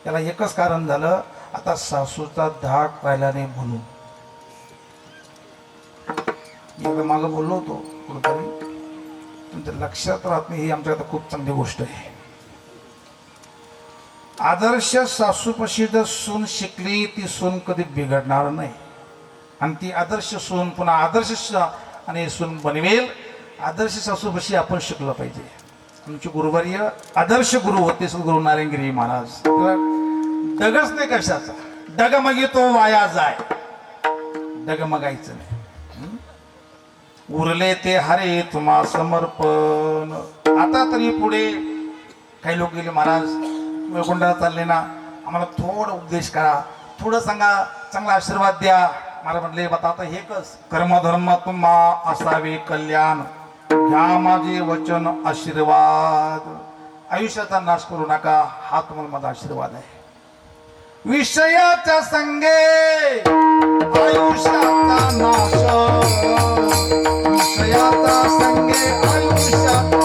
त्याला एकच कारण झालं आता सासूचा धाक राहिला नाही म्हणून. एकदा मागं बोललो होतो कुठंतरी तुमच्या लक्षात राहत नाही. ही आमच्या आता खूप चांगली गोष्ट आहे. आदर्श सासूपाशी जर सून शिकली ती सून कधी बिघडणार नाही आणि ती आदर्श सून पुन्हा आदर्श आणि सून बनवेल. आदर्श सासूपाशी आपण शिकलं पाहिजे. आमचे गुरुवर्य आदर्श गुरु होते सद्गुरु नारायणगिरी महाराज. डगच नाही कशाचा. डगमगी तो वाया जाय. डगमगायचं नाही. उरले ते हरे तुम्हा समर्पण. आता तरी पुढे काही लोक गेले महाराज वैकुंठाला चालले ना आम्हाला थोडं उपदेश करा थोडं सांगा चांगला आशीर्वाद द्या. मला म्हटले बता आता हे कस कर्मधर्म तुम्हा असावे कल्याण घ्या माझे वचन आशीर्वाद. आयुष्याचा नाश करू नका हा तुम्हाला माझा आशीर्वाद आहे. विषयाच्या संगे आयुष्याचा नाश. विषयाचा संगे आयुष्याचा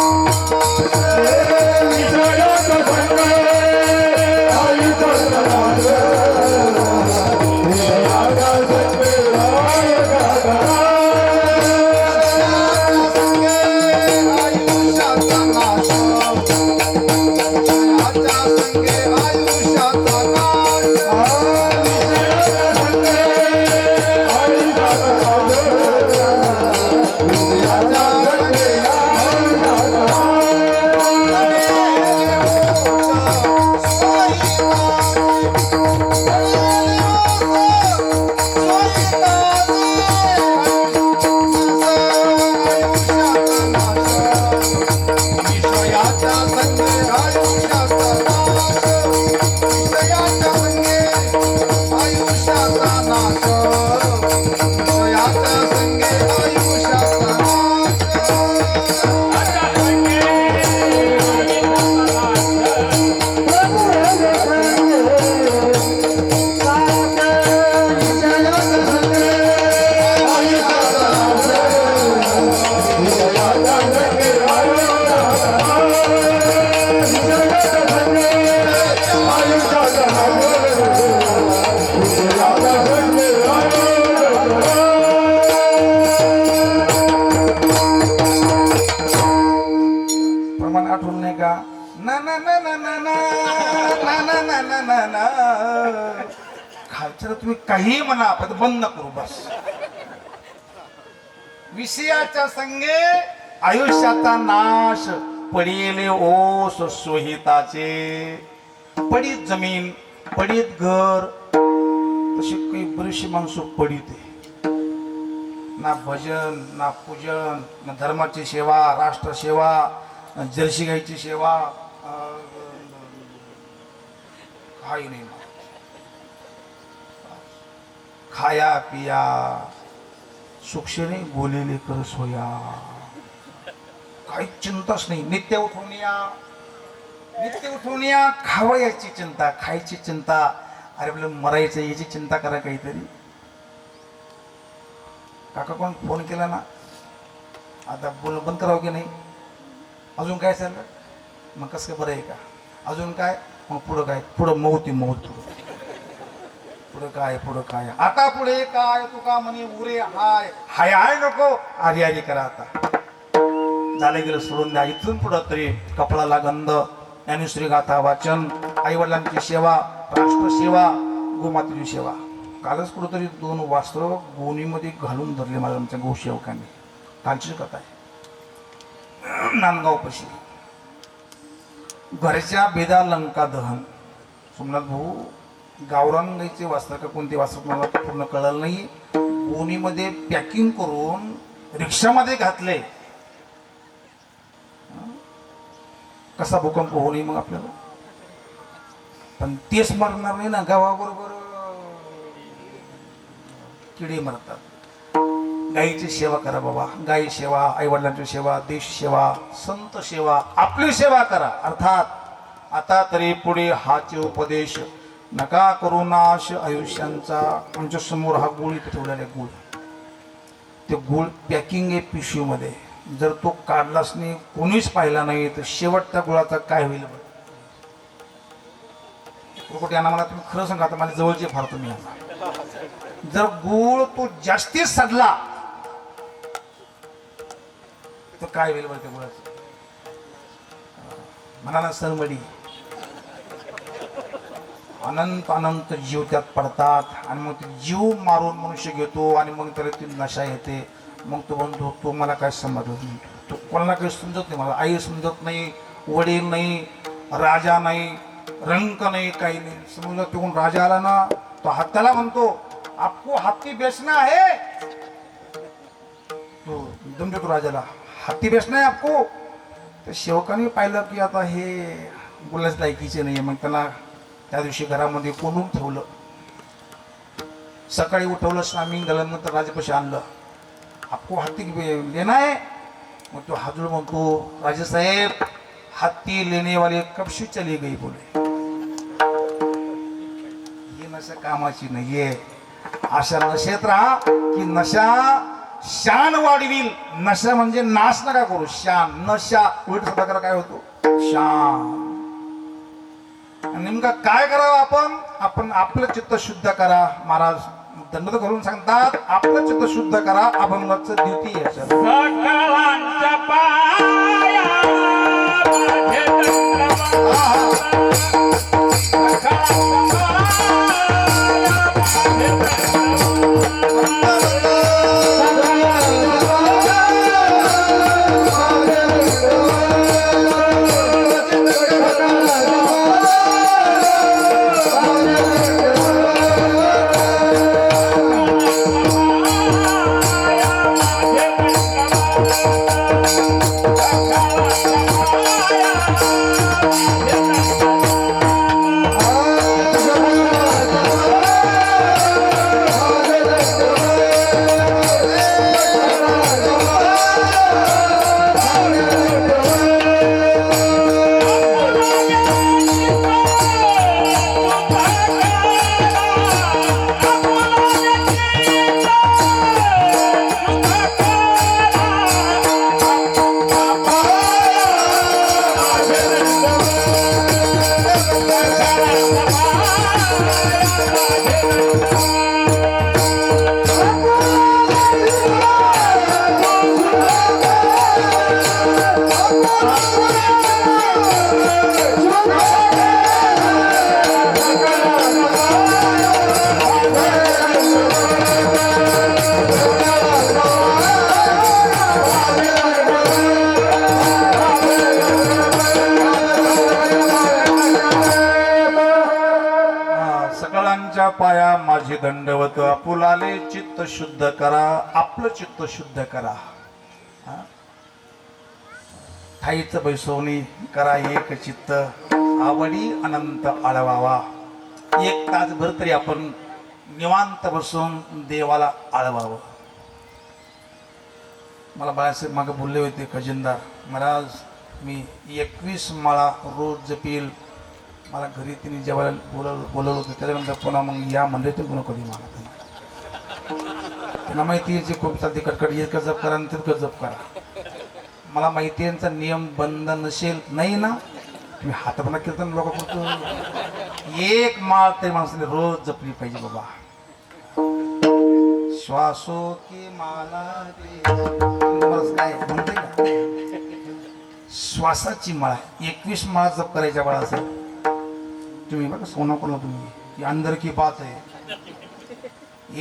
ना ना ना ना ना ना ना ना ना ना ना ना. खालचं तुम्ही काही म्हणा पण बंद न करू बस. विषयाच्या संगे आयुष्याचा नाश पडिले ओस सोहिताचे. पडीत जमीन पडीत घर तशी काही बरीचशी माणसं पडित आहे. ना भजन ना पूजन ना धर्माची सेवा राष्ट्रसेवा जर्सी गाईची सेवा काही नाही. खाया पिया सुक्षेने बोलेले कर सोया. काही चिंताच नाही. नित्य उठून या खावयाची चिंता खायची चिंता. अरे आपलं मरायचं याची चिंता करा काहीतरी. काका कोण फोन केला ना आता बोल बंद करावं की नाही. अजून काय चाललं मग कसं काय बरं आहे का. अजून काय मग पुढं काय पुढं मौती मौत पुढं काय आता पुढे काय तू का म्हणे उरे हाय हाय हाय नको आधी आधी करा. आता झालं गेलं सोडून द्या. इथून पुढं तरी कपडाला गंध ज्ञानेश्वरी गाथा वाचन आईवडिलांची सेवा राष्ट्रसेवा गोमातेची सेवा. कालच कुठंतरी 2 वास्त्र गोणीमध्ये घालून धरले मला आमच्या गोसेवकांनी. कालची कथा आहे नांदगाव पशी. घरच्या बेदा लंका दहन. सोमनाथ भाऊ गावरान गाईचे वस्त्र का कोणते वस्त्र मला पूर्ण कळलं नाही. गोणीमध्ये पॅकिंग करून रिक्षामध्ये घातले. कसा भूकंप होऊ नये मग आपल्याला. पण तेच मरणार नाही ना. गावाबरोबर किडे मरतात. गायीची सेवा करा बाबा. गायी सेवा आईवडिलांची सेवा देश सेवा संत सेवा आपली सेवा करा. अर्थात आता तरी पुढे हाचे उपदेश नका करू नाश आयुष्यांचा. आमच्या समोर हा गुळ इथे ठेवलेला आहे. गुळ ते गुळ पॅकिंग आहे पिशवीमध्ये. जर तो काढलाच नाही कोणीच पाहिला नाही तर शेवटच्या गुळाचा काय होईल. कुठे मला तुम्ही खरं सांगा आता माझ्या जवळचे फार तुम्ही आता. जर गुळ तो जास्तीच सडला तर काय होईल बरं त्या गुळाचं. म्हणा ना सरमडी अनंत अनंत जीव त्यात पडतात आणि मग ते जीव मारून मनुष्य घेतो आणि मग त्याला ती नशा येते. मग तो म्हणतो तो मला काय समजत नाही. तो कोणाला काही समजत नाही. मला आई समजत नाही वडील नाही राजा नाही रंक नाही काही नाही. समजलं तिकडून राजा आला ना तो हत्याला म्हणतो आपको हत्ती बेचना है. तो दम देतो राजाला हत्ती बेचना है आपको. तर सेवकाने पाहिलं की आता हे बोलायच लायकीचे नाही. मग त्याला त्या दिवशी घरामध्ये कोंडून ठेवलं. सकाळी उठवलं स्नामी गेल्यानंतर राजापाशी आणलं. आपको हत्ती लेना है. मग तो हाजूळ म्हणतो राजेसाहेब हत्ती लेने वाले कब से चली गई बोले. ही नशा कामाची नाहीये. अशा नशेत राहा की नशा शान वाढविल. नशा म्हणजे नाश नका करू. शान नशा उलट प्रकार काय होतो शान. नेमका काय करावं आपण आपलं चित्त शुद्ध करा. महाराज दंड करून सांगतात आपलं चित्त शुद्ध करा. अभंगाचं द्वितीय सकळांच्या पाया माझे चरणावरती दंडवत. आपुलाले चित्त शुद्ध करा, आपलं चित्त शुद्ध करा. ठाईच बैसवणी करा एक चित्त, आवडी अनंत आळवावा. एक तासभर तरी आपण निवांत बसून देवाला आळवावं. मला बाळासाहेब मागे बोलले होते खजिनदार महाराज, मी 21 माळा रोज जपील. मला घरी तिने जेवायला बोलवलं होतं. त्याच्यानंतर पुन्हा मग या म्हणले तर पुन्हा कधी मागत त्यांना माहिती आहे खूप साधी कटकट इतकं जप करा आणि तितकं जप करा. मला माहिती आहे यांचा नियम बंद नसेल नाही ना, तुम्ही हातपणा कीर्तन लोक करतो. एक माळ तरी माणसाने रोज जपली पाहिजे बाबा. श्वासो की माला काय म्हणते का, श्वासाची माळा 21 माळा जप करायच्या बाळा असेल. तुम्ही बघा सोना कोणा तुम्ही अंदर की बात आहे.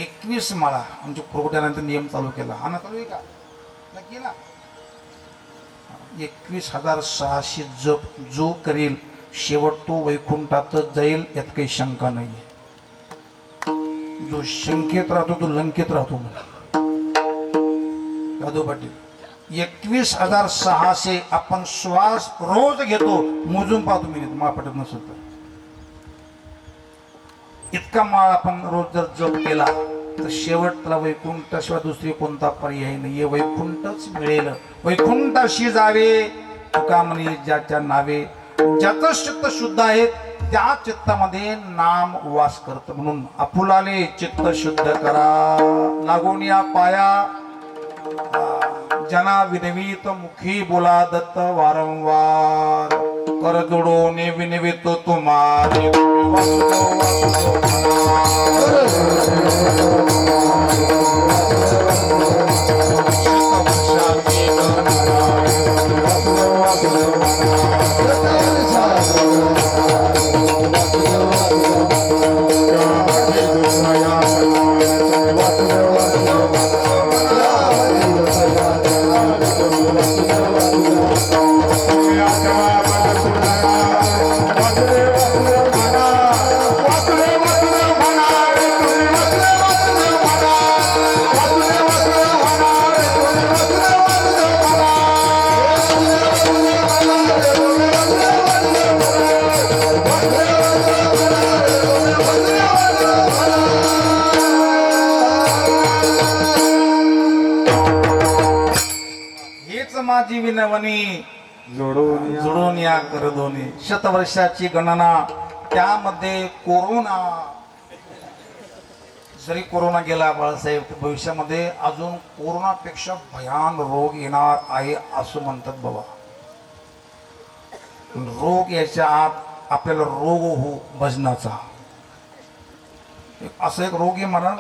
21 माळा आमच्या प्रगट्यानंतर नियम चालू केला. हा ना चालू आहे का नक्की ना. 21,600 जप जो करेल शेवट तो वैकुंठातच जाईल, यात काही शंका नाही. जो शंकेत राहतो तो लंकेत राहतो. दादू पाटील 21,600 आपण श्वास रोज घेतो. मोजून पाहतो मी मला पटत नसेल तर. इतका माळ आपण रोज जर जप केला तर शेवटला वैकुंठाशिवाय दुसरी कोणता पर्याय नाही. वैकुंठच मिळेल. वैकुंठाशी जावे तुका म्हणे ज्याच्या नावे. ज्याचं चित्त शुद्ध आहे त्या चित्तामध्ये नाम वास करत. म्हणून आपुलाले चित्त शुद्ध करा, लागून या पाया. जना विनवीत मुखी बोला दत्त वारंवार. कर जोडून विनवितो तुम्हारे. माझी विनवणी जोडून या कर दोन्ही. शतवर्षाची गणना त्यामध्ये कोरोना. जरी कोरोना गेला बाळासाहेब, भविष्यामध्ये अजून कोरोनापेक्षा भयान रोग येणार आहे असं म्हणतात बाबा. रोग याच्या आत आपल्याला रोग हो भजनाचा. असं एक रोग आहे म्हणा,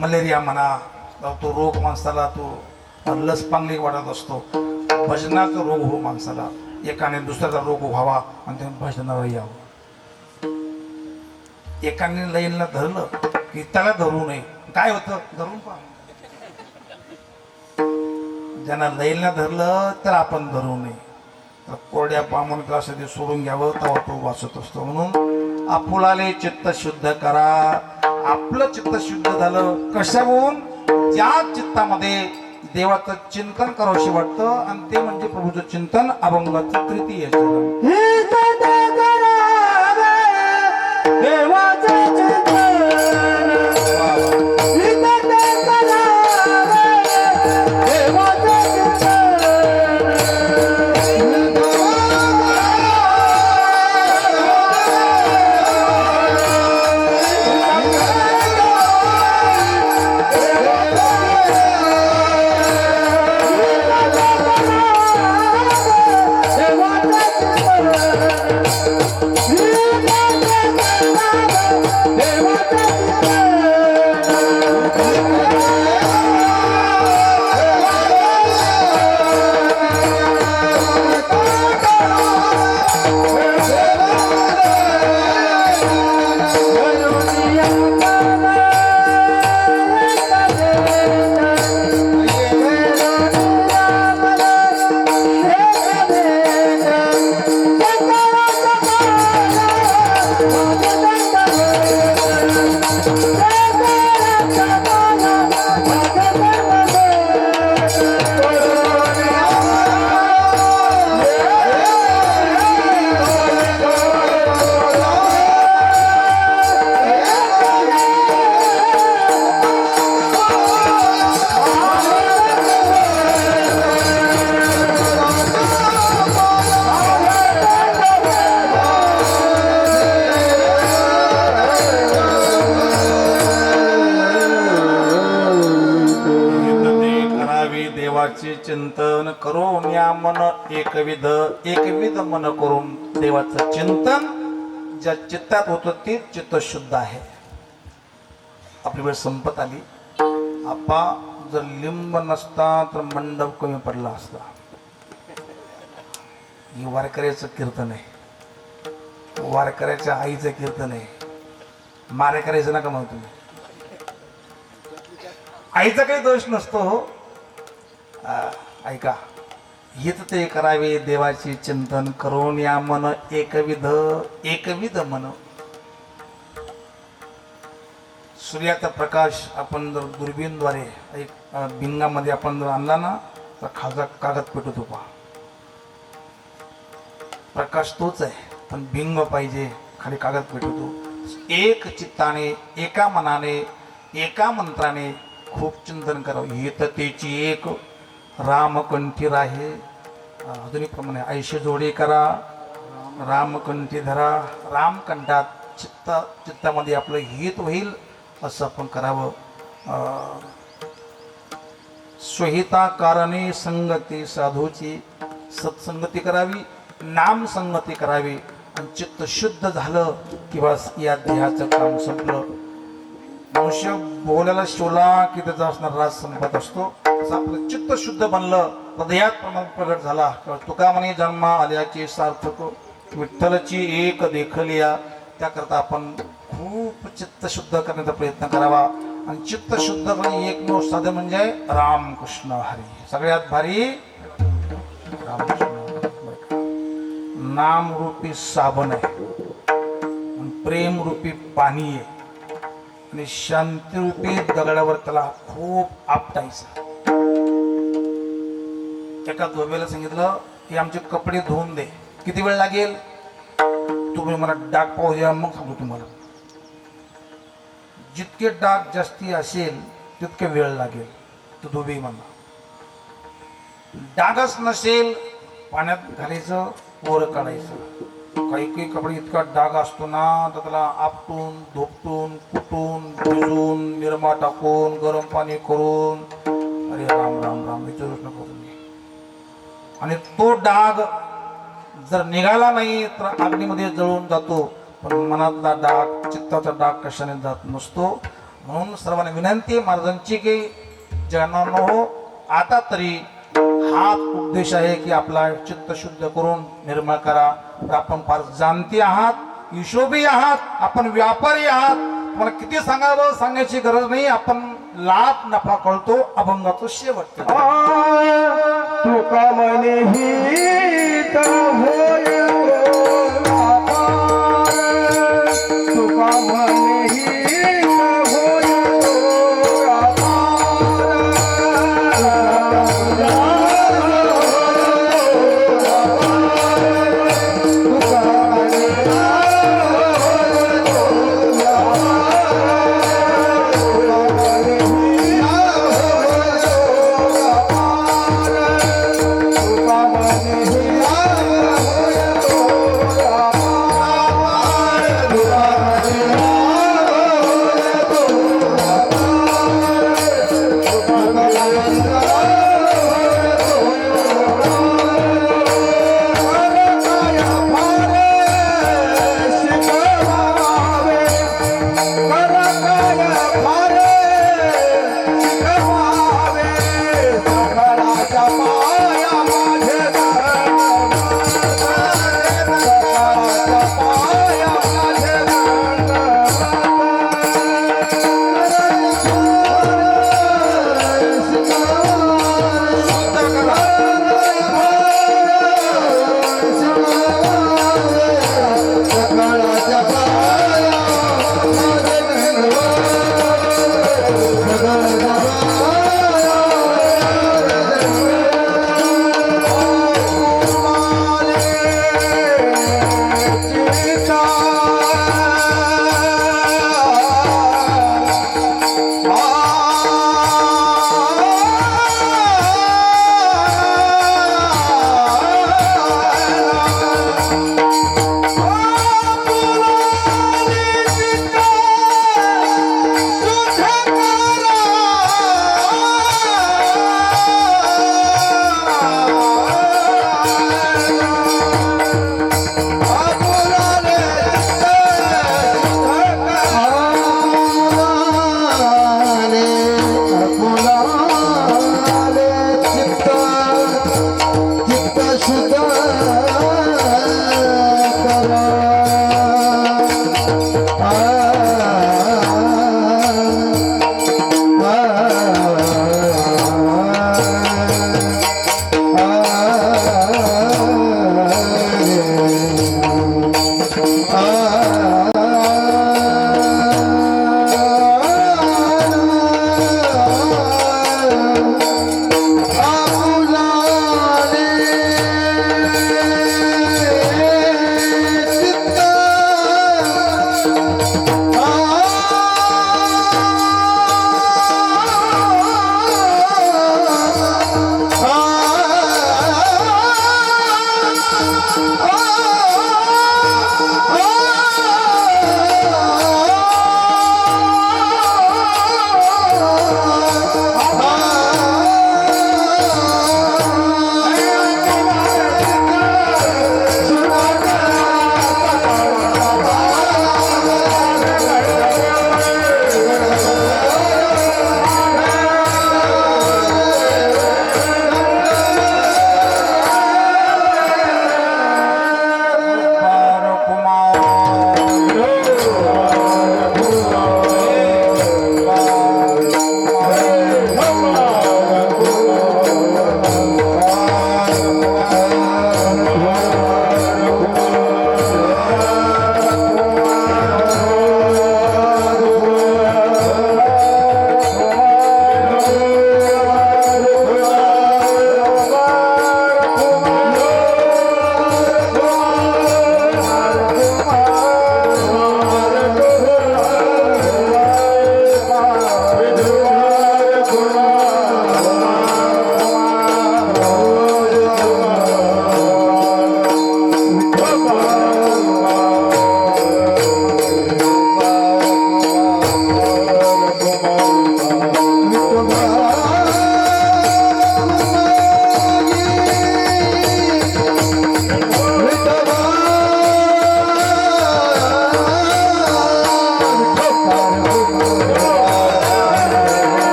मलेरिया म्हणा, तो रोग माणसाला तो लस पांगली वाटत असतो. भजनाचा रोग हो माणसाला. एकाने दुसऱ्याचा रोग व्हावा आणि ते भजनाला यावं. एकाने लईनला धरलं की त्याला धरू नये. काय होतं धरून पहा. ज्यांना लईनला धरलं तर आपण धरू नये. तर कोरड्या पामून असं ते सोडून घ्यावं तेव्हा तो वाचत असतो. म्हणून आपुलाले चित्त शुद्ध करा. आपलं चित्त शुद्ध झालं कशाहून, ज्या चित्तामध्ये देवाचं चिंतन करावंशी वाटतं आणि ते म्हणजे प्रभूचं चिंतन. अभंगाचं तृतीय चरण. Hey! मन एकविध एकविध मन करून देवाचं चिंतन ज्या चित्तात होतं ते चित्त शुद्ध आहे. आपली वेळ संपत आली. आपा जर लिंब नसता तर मंडप कमी पडला असता. ही वारकऱ्याचं कीर्तन आहे, वारकऱ्याच्या आईचं कीर्तन आहे. मारे करायचं नका म्हणतो तुम्ही. आईचा काही दोष नसतो हो. ऐका, हित ते करावे देवाचे चिंतन करून या मन एकविध एकविध मन. सूर्याचा प्रकाश आपण जर दुर्बीनद्वारे एक भिंगामध्ये आपण जर आणला ना तर खालचा कागद पेटत होता. प्रकाश तोच आहे पण भिंग पाहिजे, खाली कागद पेटतो. एक चित्ताने एका मनाने एका मंत्राने खूप चिंतन करावं. हित तेची एक रामकंठी राहे. आधुनिक प्रमाणे ऐशी जोडी करा, रामकंठी धरा. रामकंठात चित्तामध्ये आपलं हित होईल असं आपण करावं. स्वहिता कारणे संगती साधूची. सत्संगती करावी, नाम संगती करावी आणि चित्त शुद्ध झालं की बस या देहाचं काम संपलं. मनुष्य बोलायला शिवला की त्याचा असणार राज संपत असतो. असं आपलं चित्त शुद्ध बनलं, हृदयात प्रगट झाला. तुका म्हणे जन्मा आल्याचे सार्थक, विठ्ठलची एक देखलिया. त्याकरता आपण खूप चित्त शुद्ध करण्याचा प्रयत्न करावा. आणि चित्त शुद्ध करणे एकमेव साधन म्हणजे रामकृष्ण हरी. सगळ्यात भारी रामकृष्ण. नाम रूपी साबण आहे, प्रेम रूपी पाणी आहे आणि शांती रूपी दगडावर त्याला खूप आपटायचं. एका धोबीला सांगितलं की आमचे कपडे धुवून दे. किती वेळ लागेल? तुम्ही मला डाग पाहू द्या मग सांगतो तुम्हाला. जितके डाग जास्ती असेल तितके वेळ लागेल. तो धोबी म्हणला. डागच नसेल पाण्यात घालायचं, वर काढायचं. काही काही कपडे इतका डाग असतो ना तर त्याला आपटून धोपटून कुटून भिजून निरमा टाकून गरम पाणी करून. अरे राम राम राम विचारूच नको तुम्ही. आणि तो डाग जर निघाला नाही तर अग्नीमध्ये जळून जातो. पण मनातला डाग चित्ताचा डाग कशाने जात नसतो. म्हणून सर्वांना विनंती महाराजांची की ज्यांना हो आता तरी हा उपदेश आहे की आपला चित्त शुद्ध करून निर्मळ करा. तर आपण फार जाणते आहात, हिशोबी आहात, आपण व्यापारी आहात. तुम्हाला किती सांगावं सांगायची गरज नाही. आपण लाभ नफा कळतो अभंगाचं शेवट. तुका म्हणे हित होय तुका म्हणे हित होय Baba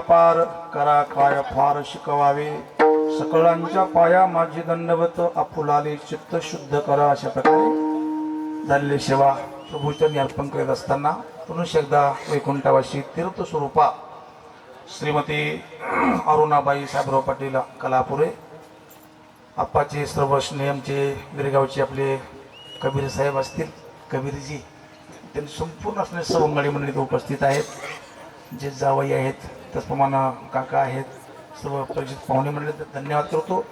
पार करा काय फार शिकवावे सकळांच्या पाया माझी दंडवत आपुलाले चित्त शुद्ध करा. अशा प्रकारे झालेली सेवा प्रभूचरणी अर्पण करीत असताना पुनश एकदा वैकुंठवासी तीर्थ स्वरूपा श्रीमती अरुणाबाई साहेबराव पाटील कलापुरे आप्पाचे सर्व स्नेहमचे विरगावचे आपले कबीर साहेब असतील कबीरजी त्यांनी संपूर्ण असणे सर्व मंडळीत उपस्थित आहेत. जे जावई आहेत त्याचप्रमाणे काका आहेत सर्व परिचित पाहुणे मंडळी धन्यवाद करतो.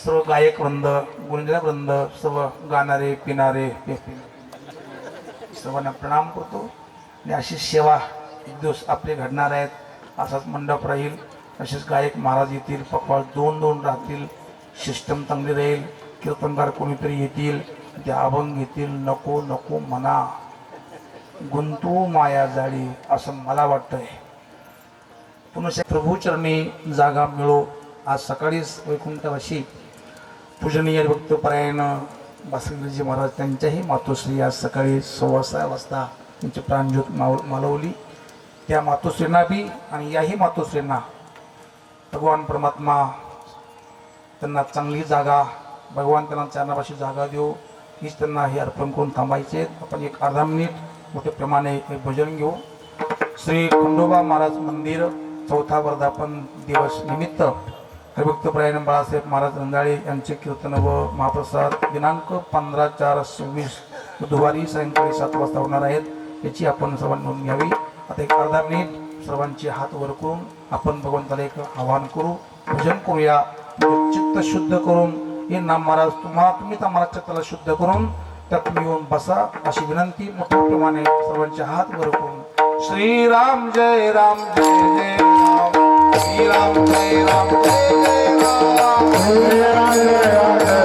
सर्व गायक वृंद गुणजन वृंद सर्व गाणारे पिणारे सर्वांना प्रणाम करतो. आणि अशी सेवा एक दिवस आपले घडणार आहेत. असाच मंडप राहील असेच गायक महाराज येतील पकवाड दोन दोन राहतील सिस्टम चांगली राहील कीर्तनकार कोणीतरी येतील ते अभंग घेतील नको नको म्हणा गुंतू माया जाळी असं मला वाटतंय. पुन्हा प्रभूचरणी जागा मिळो. आज सकाळीच वैकुंठवासी पूजनीय भक्तपरायण बासरीजी महाराज त्यांच्याही मातोश्री आज सकाळी 6:15 वाजता त्यांची प्राणज्योत मालवली. त्या मातोश्रींना बी आणि याही मातोश्रींना भगवान परमात्मा त्यांना चांगली जागा भगवान त्यांना चरणापाशी जागा देऊ हीच त्यांना हे अर्पण करून थांबायचे. आपण एक अर्धा मिनिट मोठ्या प्रमाणे एक भजन घेऊ. श्री खंडोबा महाराज मंदिर 4था वर्धापन दिवस निमित्त हरिभक्तपरायण बाळासाहेब महाराज रंगाळे यांचे कीर्तन व महाप्रसाद दिनांक 15/4/26 बुधवारी सायंकाळी 7 वाजता होणार आहेत. याची आपण सर्वांनी नोंद घ्यावी. आता एक अर्धा मिनिट सर्वांचे हात वर करून आपण भगवंताला एक आवाहन करू भजन करूया. चित्त शुद्ध करून हे नाम महाराज तुम्ही आम्हाला चित्ताला शुद्ध करून त्यात तुम्ही येऊन बसा अशी विनंती मोठ्या प्रमाणे सर्वांचे हात वर करून. श्रीराम जय राम जय जय राम श्रीराम जय राम जय जय राम.